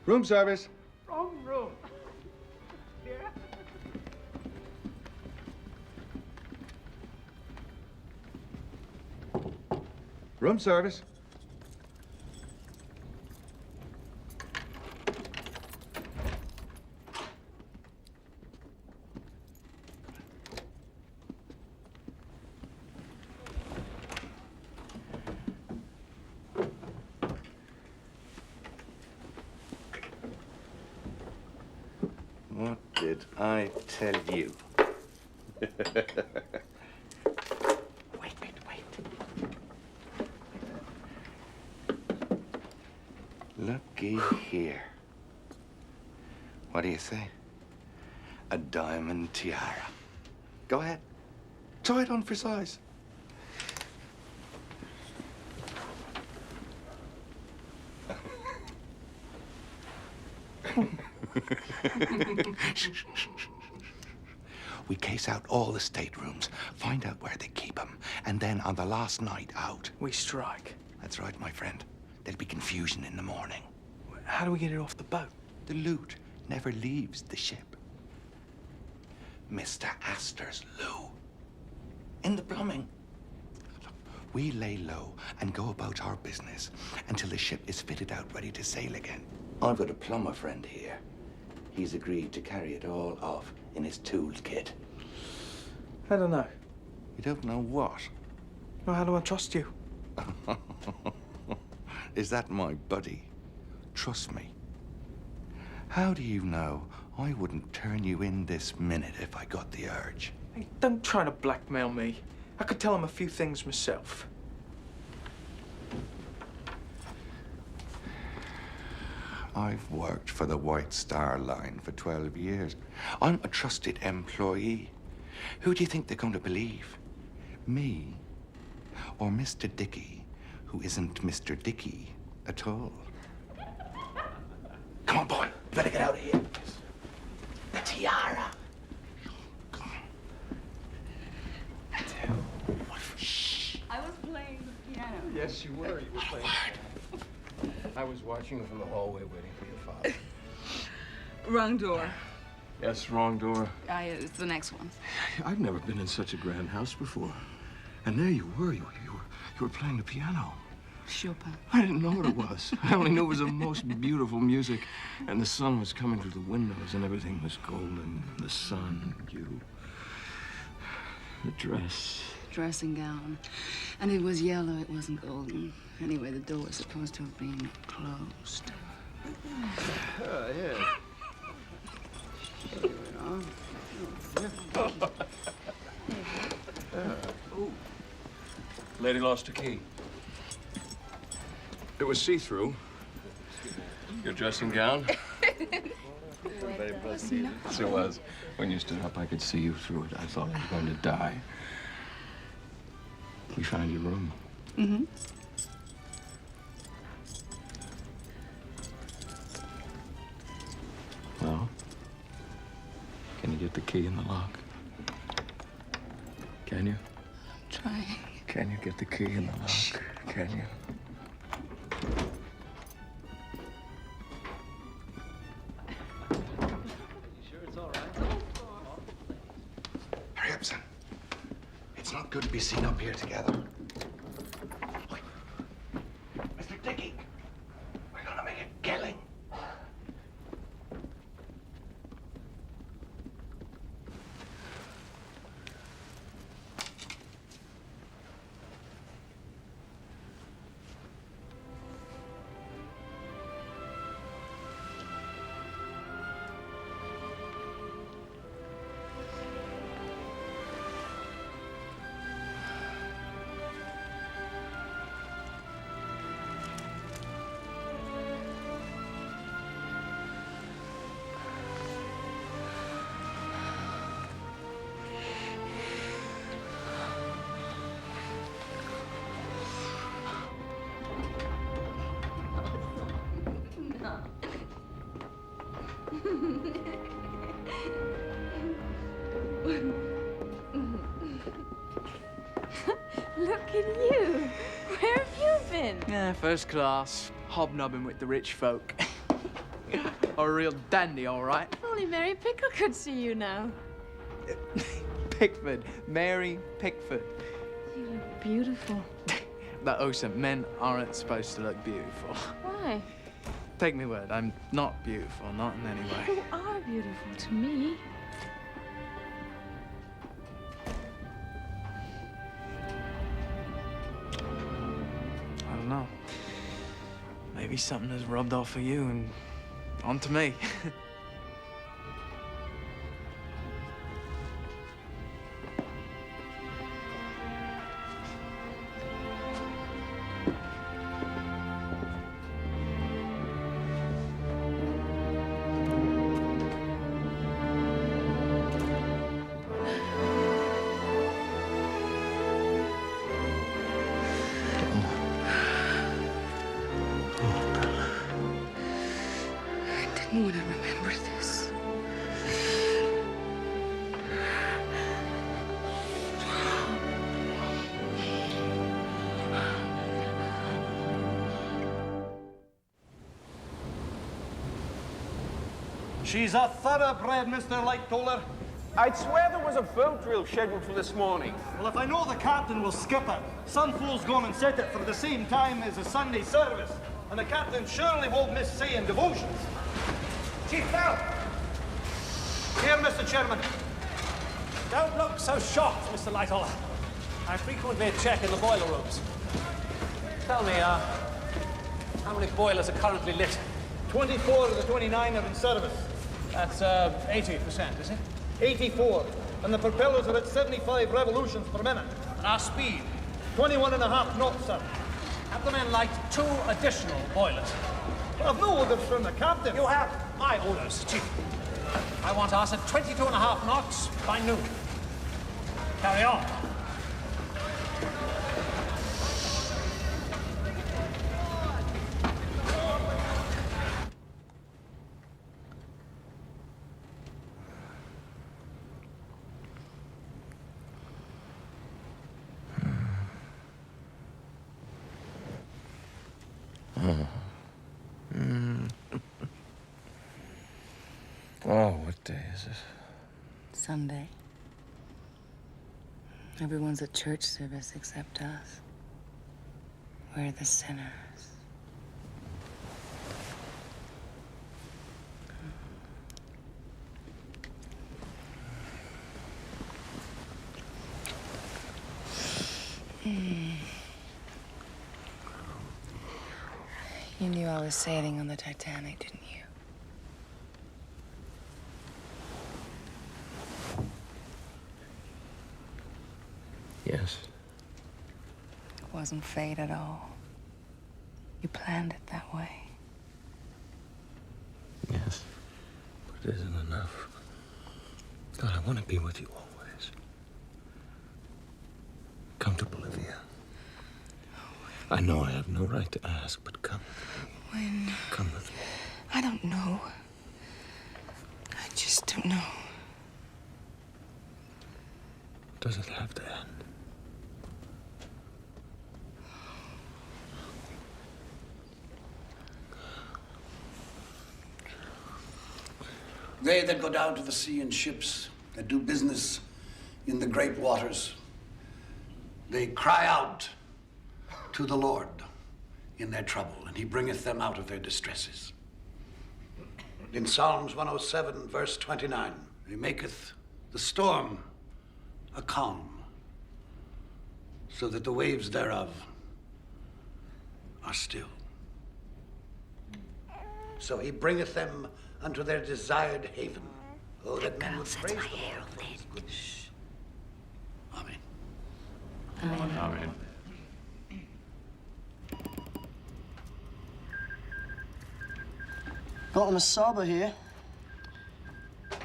Room service. Wrong room. Room service. What did I tell you? Looky here. What do you say? A diamond tiara. Go ahead. Try it on for size. We case out all the staterooms, find out where they keep them, and then on the last night out, we strike. That's right, my friend. There'll be confusion in the morning. How do we get it off the boat? The loot never leaves the ship. Mr. Astor's loo. In the plumbing. Look, we lay low and go about our business until the ship is fitted out ready to sail again. I've got a plumber friend here. He's agreed to carry it all off in his toolkit. I don't know. You don't know what? Well, how do I trust you? Is that my buddy? Trust me. How do you know I wouldn't turn you in this minute if I got the urge? Hey, don't try to blackmail me. I could tell him a few things myself. I've worked for the White Star Line for 12 years. I'm a trusted employee. Who do you think they're going to believe? Me or Mr. Dickey, who isn't Mr. Dickey at all? Come on, boy. You better get out of here. The tiara. Shh. I was playing the piano. Yes, you were. You were playing. I was watching from the hallway waiting for your father. Wrong door. Yes, wrong door. It's the next one. I've never been in such a grand house before. And there you were. You were playing the piano. Chopin. I didn't know what it was. I only knew it was the most beautiful music. And the sun was coming through the windows and everything was golden. The sun, you. The dress. Dressing gown. And it was yellow, it wasn't golden. Anyway, the door was supposed to have been closed. Yeah. Lady lost her key. It was see-through. Your dressing gown? Yes, it was. When you stood up, I could see you through it. I thought I was going to die. We found your room. Mm-hmm. Well, can you get the key in the lock? Can you? I'm trying. Can you get the key in the lock? Can you? Hurry up, son. It's not good to be seen up here together. Mr. Dickey, we're gonna make a killing. Look at you. Where have you been? Yeah, first class. Hobnobbing with the rich folk. A real dandy, all right. Only Mary Pickle could see you now. Pickford. Mary Pickford. You look beautiful. That Ocean, men aren't supposed to look beautiful. Why? Take me word, I'm not beautiful, not in any way. You are beautiful to me. I don't know. Maybe something has rubbed off of you and onto me. I didn't want to remember this. She's a thoroughbred, Mr. Lightoller. I'd swear there was a boat drill scheduled for this morning. Well, if I know the captain will skip it, some fool's gone and set it for the same time as the Sunday service. And the captain surely won't miss saying devotions. Chief Bell! Here, Mr. Chairman. Don't look so shocked, Mr. Lightoller. I frequently check in the boiler rooms. Tell me, how many boilers are currently lit? 24 of the 29 are in service. That's 80%, is it? 84. And the propellers are at 75 revolutions per minute. And our speed? 21.5 knots, sir. Have the men light 2 additional boilers? Well, I've no orders from the captain. You have my orders, Chief. I want us at 22.5 knots by noon. Carry on. Oh, what day is it? Sunday. Everyone's at church service except us. We're the sinners. You knew I was sailing on the Titanic, didn't you? Yes. It wasn't fate at all. You planned it that way. Yes. But it isn't enough. God, I want to be with you always. Come to Bolivia. I know I have no right to ask, but come. When? Come with me. I don't know. I just don't know. Does it have to end? They that go down to the sea in ships, that do business in the great waters, they cry out to the Lord in their trouble, and he bringeth them out of their distresses. In Psalms 107, verse 29, he maketh the storm a calm, so that the waves thereof are still. So he bringeth them unto their desired haven. Oh, that men would praise the Lord. Shh. Amen. Amen. Amen. Got a Masaba here.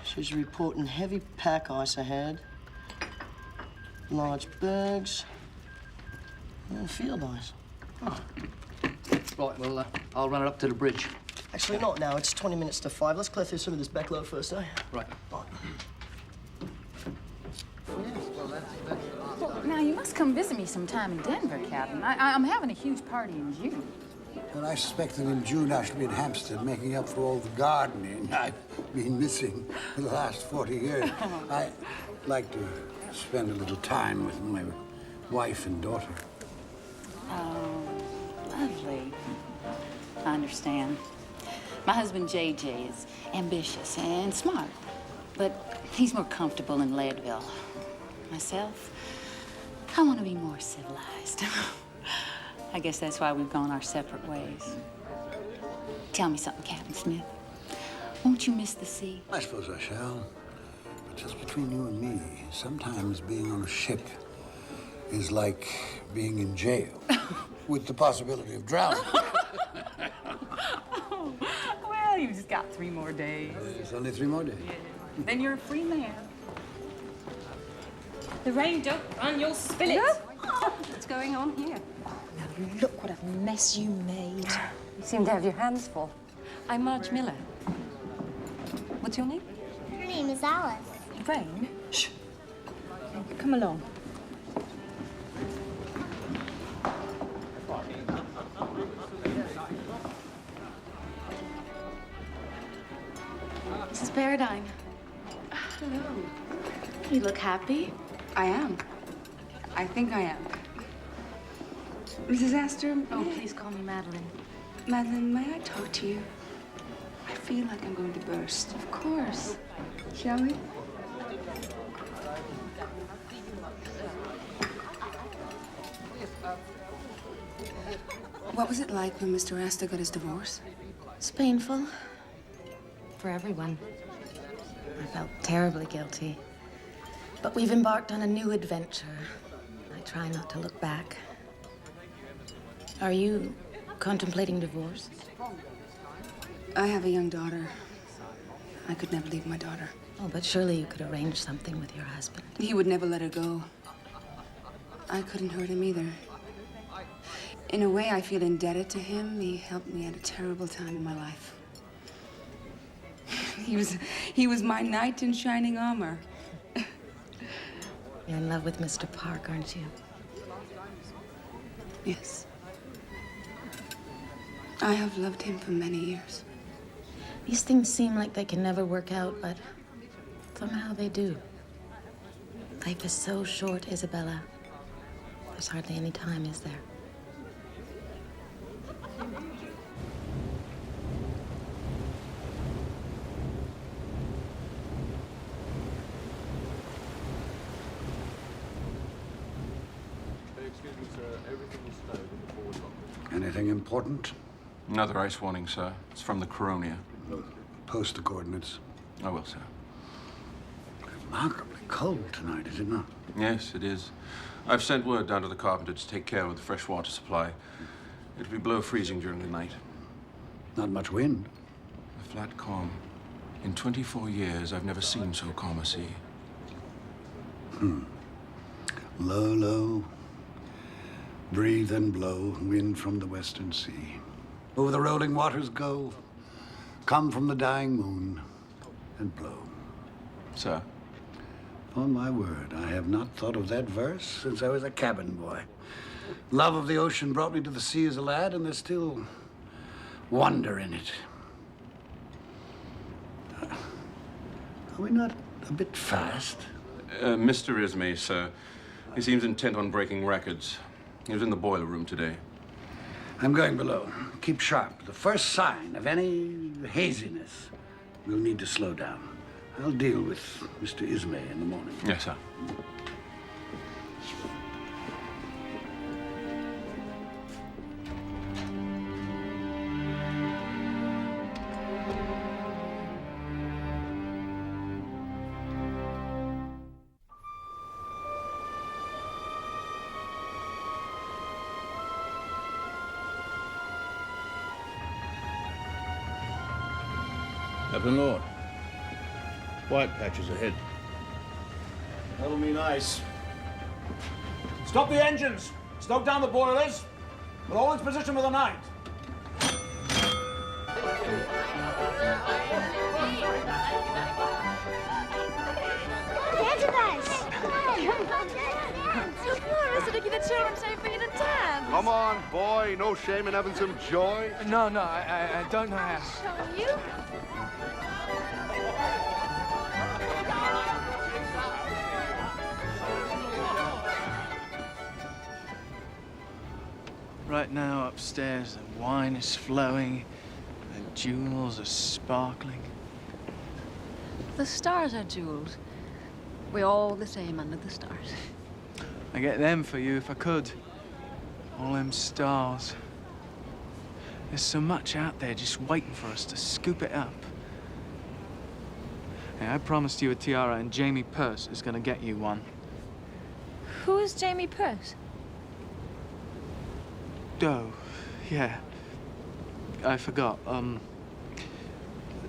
She's reporting heavy pack ice ahead, large bergs, and field ice. Right, well, I'll run it up to the bridge. Actually, not now. It's 20 minutes to 5. Let's clear through some of this backload first, eh? Right. Well, now, you must come visit me sometime in Denver, Captain. I'm having a huge party in June. Well, I suspect that in June I shall be in Hampstead making up for all the gardening I've been missing for the last 40 years. I'd like to spend a little time with my wife and daughter. Oh, lovely. I understand. My husband, JJ, is ambitious and smart, but he's more comfortable in Leadville. Myself, I want to be more civilized. I guess that's why we've gone our separate ways. Tell me something, Captain Smith. Won't you miss the sea? I suppose I shall. But just between you and me, sometimes being on a ship is like being in jail with the possibility of drowning. Oh, well, you've just got 3 more days. It's only 3 more days. Yeah. Then you're a free man. The rain don't run, you'll spill it. What's going on here? Now, look what a mess you made. You seem to have your hands full. I'm Marge Miller. What's your name? Her name is Alice. Rain? Shh. Come along. Mrs. Paradigm. Hello. You look happy. I am. I think I am. Mrs. Astor. Oh, please call me Madeline. Madeline, may I talk to you? I feel like I'm going to burst. Of course. Shall we? What was it like when Mr. Astor got his divorce? It's painful. For everyone. I felt terribly guilty. But we've embarked on a new adventure. I try not to look back. Are you contemplating divorce? I have a young daughter. I could never leave my daughter. Oh, but surely you could arrange something with your husband. He would never let her go. I couldn't hurt him either. In a way, I feel indebted to him. He helped me at a terrible time in my life. He was my knight in shining armor. You're in love with Mr. Park, aren't you? Yes. I have loved him for many years. These things seem like they can never work out, but somehow they do. Life is so short, Isabella. There's hardly any time, is there? Excuse me, sir. Everything is stowed in the forward locker. Anything important? Another ice warning, sir. It's from the Coronia. Post the coordinates. I will, sir. Remarkably cold tonight, is it not? Yes, it is. I've sent word down to the carpenter to take care of the fresh water supply. It'll be below freezing during the night. Not much wind. A flat calm. In 24 years, I've never seen so calm a sea. Low, low. Breathe and blow, wind from the western sea. Over the rolling waters go, come from the dying moon, and blow. Sir? Upon my word, I have not thought of that verse since I was a cabin boy. Love of the ocean brought me to the sea as a lad, and there's still wonder in it. Are we not a bit fast? Mr. Ismay, sir. He seems intent on breaking records. He was in the boiler room today. I'm going below. Keep sharp. The first sign of any haziness, we'll need to slow down. I'll deal with Mr. Ismay in the morning. Yes, sir. Captain Lord. White patches ahead. That'll mean ice. Stop the engines! Stoke down the boilers! We're all in position for the night. Mr. Dickey, the children say for you to dance. Come on, boy. No shame in having some joy. No, I don't know how. Show you? Right now, upstairs, the wine is flowing, the jewels are sparkling. The stars are jewels. We're all the same under the stars. I get them for you if I could. All them stars. There's so much out there just waiting for us to scoop it up. Hey, I promised you a tiara, and Jamie Purse is gonna get you one. Who is Jamie Purse? Oh, yeah. I forgot.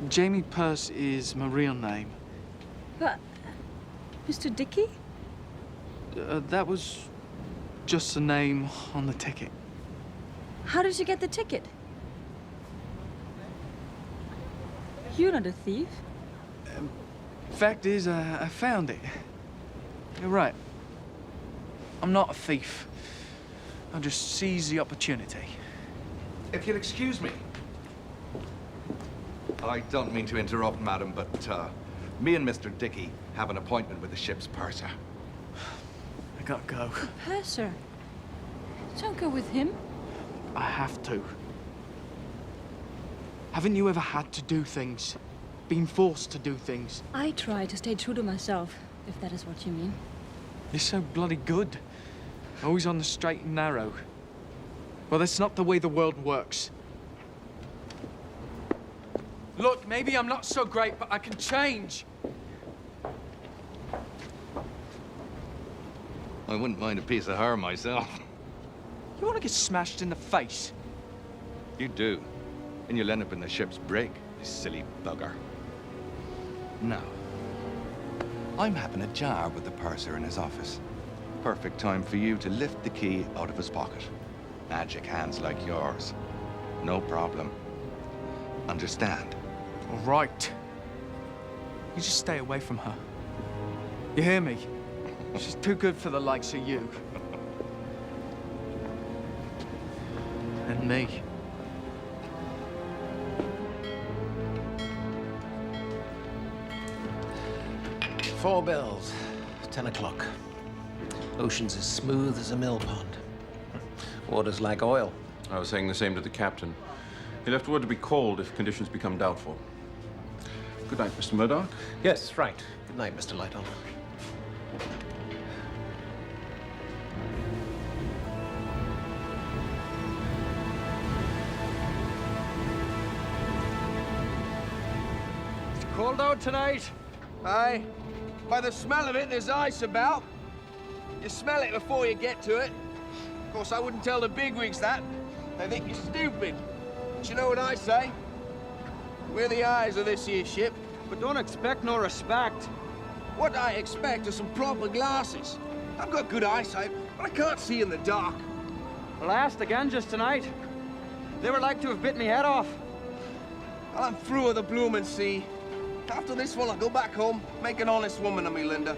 Jamie Purse is my real name. But, Mr. Dickey? That was just the name on the ticket. How did you get the ticket? You're not a thief. Fact is, I found it. You're right. I'm not a thief. I just seized the opportunity. If you'll excuse me. I don't mean to interrupt, madam, but me and Mr. Dickey have an appointment with the ship's purser. I gotta go. The purser? Don't go with him. I have to. Haven't you ever had to do things? Been forced to do things? I try to stay true to myself, if that is what you mean. You're so bloody good. Always on the straight and narrow. Well, that's not the way the world works. Look, maybe I'm not so great, but I can change. I wouldn't mind a piece of her myself. You want to get smashed in the face? You do. And you'll end up in the ship's brig, you silly bugger. Now, I'm having a jar with the purser in his office. Perfect time for you to lift the key out of his pocket. Magic hands like yours. No problem. Understand? All right. You just stay away from her. You hear me? She's too good for the likes of you. And me. Four bells, 10 o'clock. Ocean's as smooth as a mill pond. Water's like oil. I was saying the same to the captain. He left word to be called if conditions become doubtful. Good night, Mr. Murdoch. Yes, right. Good night, Mr. Lighton. It's cold out tonight. Aye. By the smell of it, there's ice about. You smell it before you get to it. Of course, I wouldn't tell the bigwigs that. They think you're stupid. But you know what I say? We're the eyes of this here ship. But don't expect no respect. What I expect are some proper glasses. I've got good eyesight, but I can't see in the dark. The last again just tonight. They were like to have bit me head off. Well, I'm through with the bloomin' sea. After this one, I'll go back home, make an honest woman of me, Linda.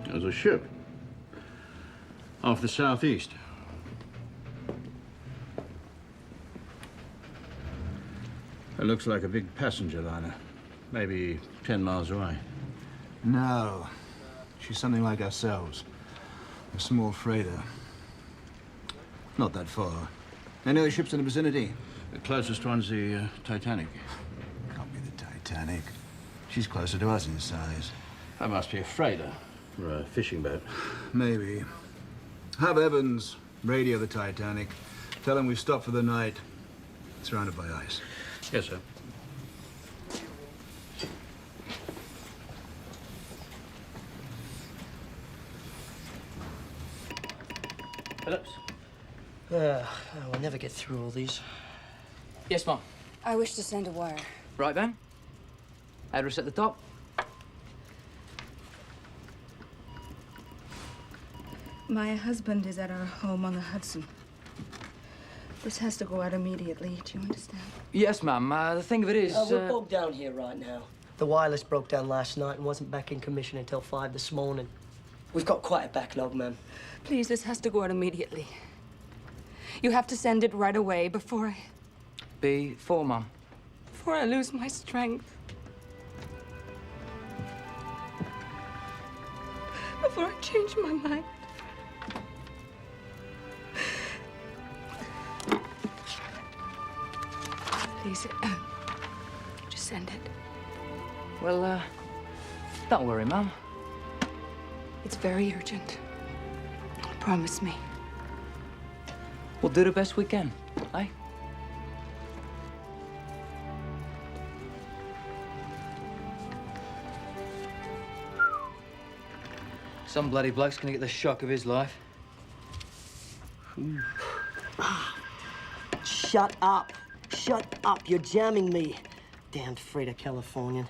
There's a ship off the southeast. It looks like a big passenger liner, maybe 10 miles away. No, she's something like ourselves. A small freighter. Not that far. Any other ships in the vicinity? The closest one's the Titanic. Can't be the Titanic. She's closer to us in size. That must be a freighter or a fishing boat. Maybe. Have Evans radio the Titanic. Tell him we've stopped for the night. Surrounded by ice. Yes, sir. Phillips? We'll never get through all these. Yes, Mom. I wish to send a wire. Right then. Address at the top. My husband is at our home on the Hudson. This has to go out immediately. Do you understand? Yes, ma'am. The thing of it is... We're bogged down here right now. The wireless broke down last night and wasn't back in commission until 5 this morning. We've got quite a backlog, ma'am. Please, this has to go out immediately. You have to send it right away before Mum. I lose my strength. Before I change my mind. Please, just send it. Well, don't worry, Mum. It's very urgent. Promise me. We'll do the best we can, eh? Some bloody bloke's gonna get the shock of his life. Shut up. Shut up. You're jamming me. Damned freight of Californian.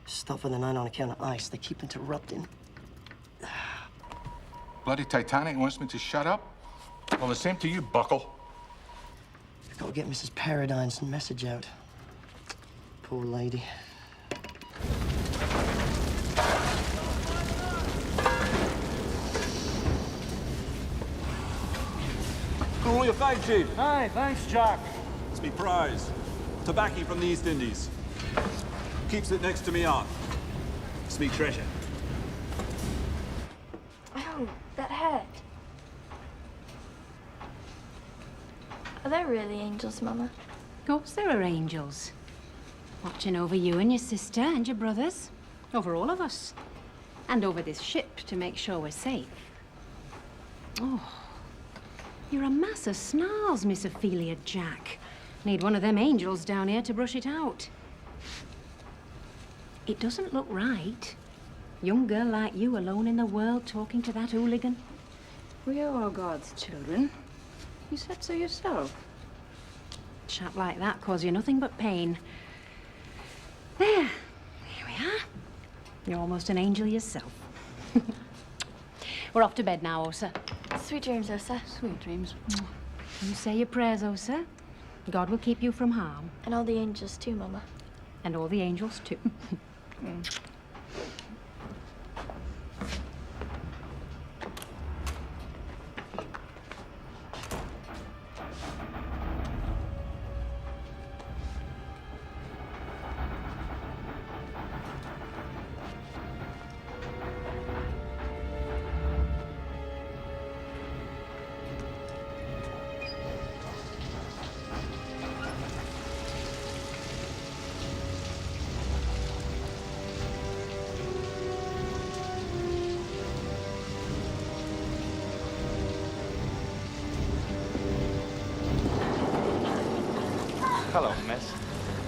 Stop for the night on account of ice. They keep interrupting. Bloody Titanic wants me to shut up? Well, the same to you, buckle. I've got to get Mrs. Paradine's message out. Poor lady. All your fag, Chief. Aye, thanks, Jack. It's me prize. Tobacco from the East Indies. Keeps it next to me heart. It's me treasure. Oh, that hat. Are there really angels, Mama? Of course there are angels. Watching over you and your sister and your brothers. Over all of us. And over this ship to make sure we're safe. Oh, you're a mass of snarls, Miss Ophelia Jack. Need one of them angels down here to brush it out. It doesn't look right. Young girl like you alone in the world talking to that hooligan. We are all God's children. You said so yourself. Chap like that cause you nothing but pain. There. Here we are. You're almost an angel yourself. We're off to bed now, Osa. Sweet dreams, Osa. Sweet dreams. You say your prayers, Osa. God will keep you from harm. And all the angels too, Mama. And all the angels too. Hello, miss.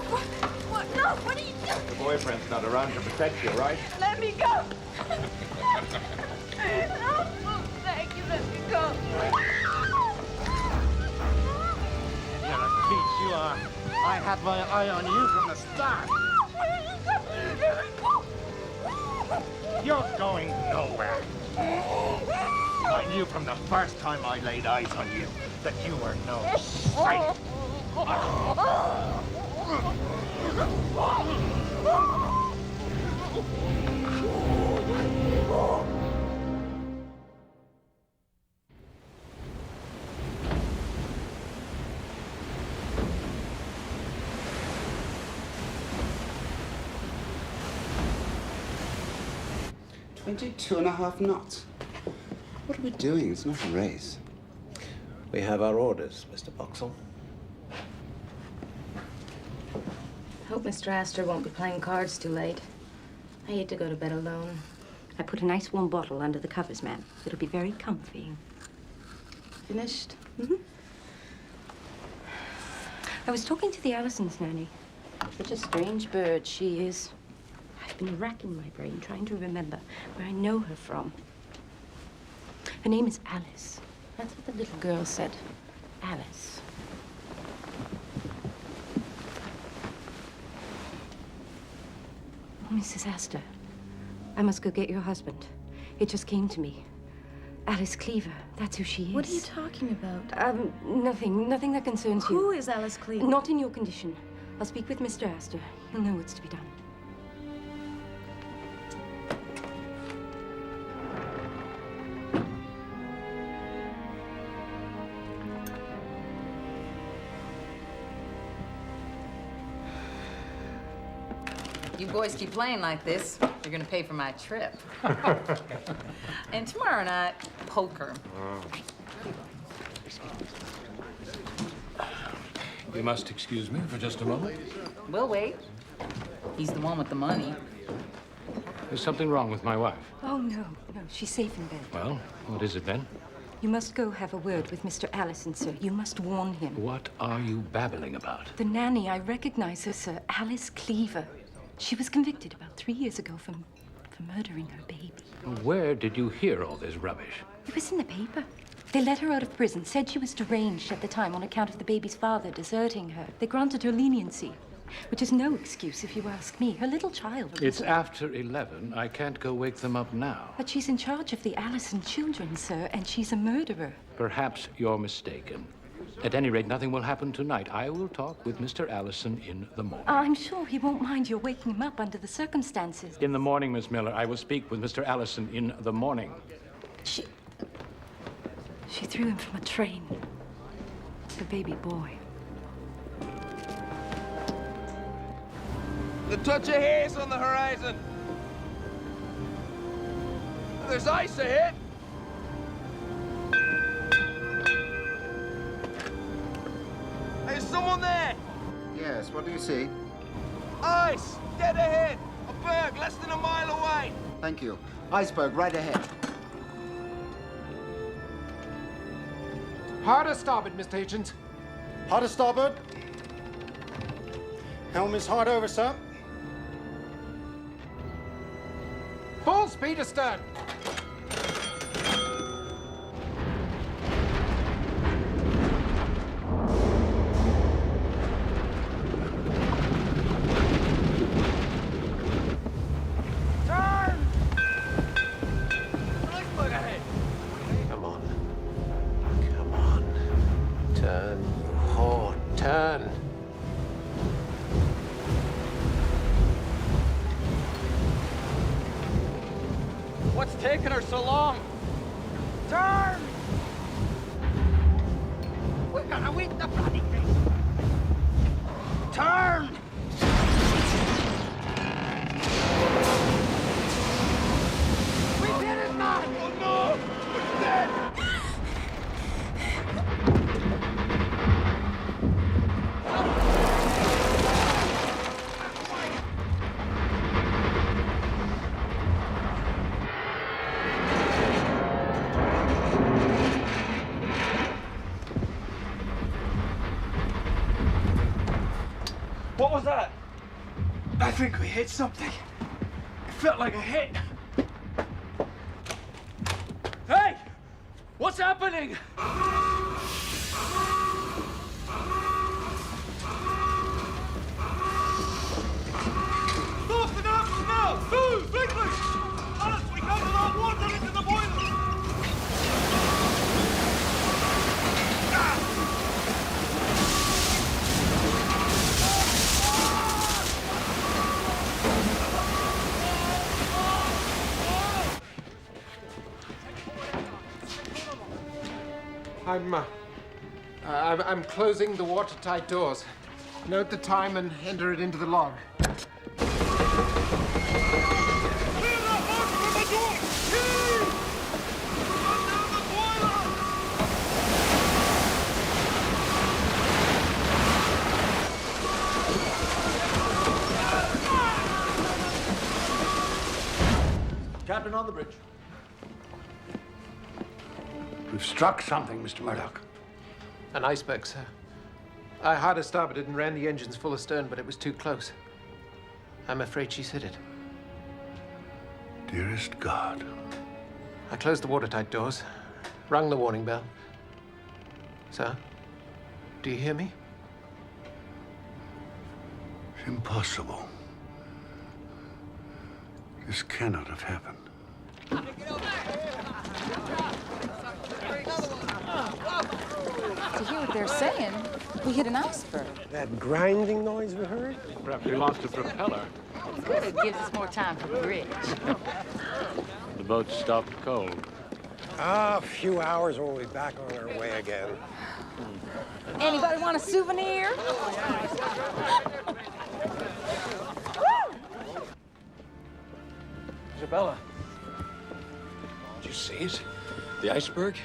What? No, what are you doing? The boyfriend's not around to protect you, right? Let me go. No, thank you, let me go. You're a thief, you are. I had my eye on you from the start. You're going nowhere. I knew from the first time I laid eyes on you that you were no saint. Two and a half knots. What are we doing? It's not a race. We have our orders, Mr. Boxall. Hope Mr. Astor won't be playing cards too late. I hate to go to bed alone. I put a nice warm bottle under the covers, ma'am. It'll be very comfy. Finished? Mm-hmm. I was talking to the Allisons, Nanny. Such a strange bird she is. I've been racking my brain trying to remember where I know her from. Her name is Alice. That's what the little girl said. Alice. Oh, Mrs. Astor, I must go get your husband. It just came to me. Alice Cleaver, that's who she is. What are you talking about? Nothing that concerns you. Who is Alice Cleaver? Not in your condition. I'll speak with Mr. Astor. He'll know what's to be done. You boys keep playing like this, you're gonna pay for my trip. And tomorrow night, poker. You must excuse me for just a moment. We'll wait. He's the one with the money. There's something wrong with my wife. Oh, no, she's safe in bed. Well, what is it then? You must go have a word with Mr. Allison, sir. You must warn him. What are you babbling about? The nanny, I recognize her, sir. Alice Cleaver. She was convicted about 3 years ago for murdering her baby. Where did you hear all this rubbish? It was in the paper. They let her out of prison, said she was deranged at the time on account of the baby's father deserting her. They granted her leniency, which is no excuse if you ask me. Her little child. It's after 11. I can't go wake them up now. But she's in charge of the Allison children, sir, and she's a murderer. Perhaps you're mistaken. At any rate, nothing will happen tonight. I will talk with Mr. Allison in the morning. I'm sure he won't mind your waking him up under the circumstances. In the morning, Miss Miller. I will speak with Mr. Allison in the morning. She threw him from a train. The baby boy. The touch of haze on the horizon. There's ice ahead. Hey, is someone there? Yes, what do you see? Ice, dead ahead. A berg less than a mile away. Thank you. Iceberg right ahead. Hard to starboard, Mr. Hitchens. Hard to starboard. Helm is hard over, sir. Full speed astern. Turn! Iceberg ahead. Come on. Come on. Turn. Oh, turn. What's taking her so long? Turn! We're gonna win the bloody thing. Turn! We did it, man! Oh no! We're dead! What was that? I think we hit something. It felt like a hit. Hey! What's happening? Stop the arms now! Move, quickly! Alice, we can't allow water into the boiler! I'm closing the watertight doors. Note the time and enter it into the log. Captain on the bridge. We've struck something, Mr. Murdoch. An iceberg, sir. I hard starboard and ran the engines full astern, but it was too close. I'm afraid she's hit it. Dearest God. I closed the watertight doors, rung the warning bell. Sir, do you hear me? Impossible. This cannot have happened. To hear what they're saying, we hit an iceberg. That grinding noise we heard? Perhaps we lost a propeller. Good, it gives us more time for bridge. The boat stopped cold. A few hours and we'll be back on our way again. Anybody want a souvenir? Isabella. Did you see it? The iceberg?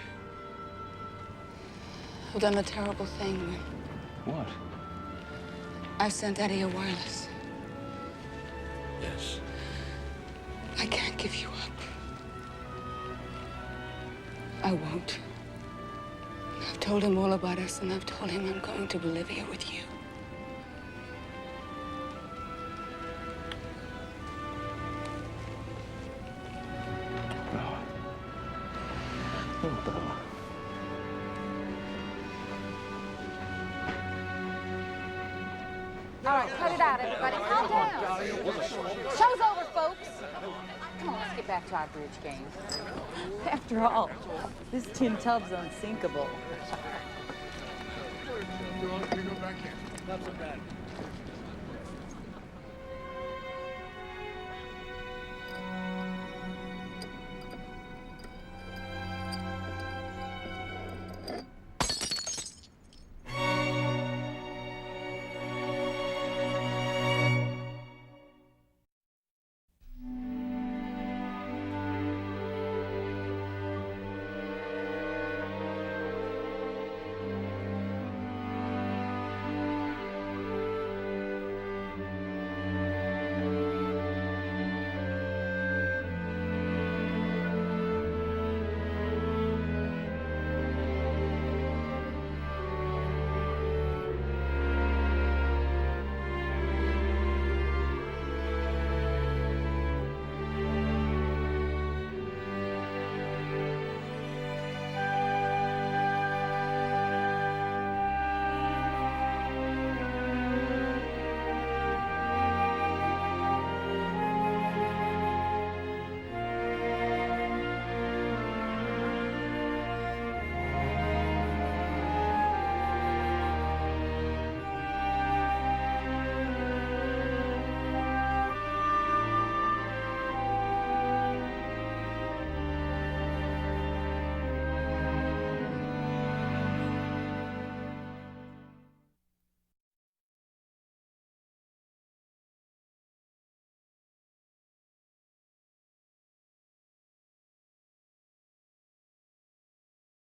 I've done a terrible thing. What? I've sent Eddie a wireless. Yes. I can't give you up. I won't. I've told him all about us, and I've told him I'm going to Bolivia with you. All right, cut it out, everybody. Calm down. Show's over, folks. Come on, let's get back to our bridge game. After all, this tin tub's unsinkable. Not so bad.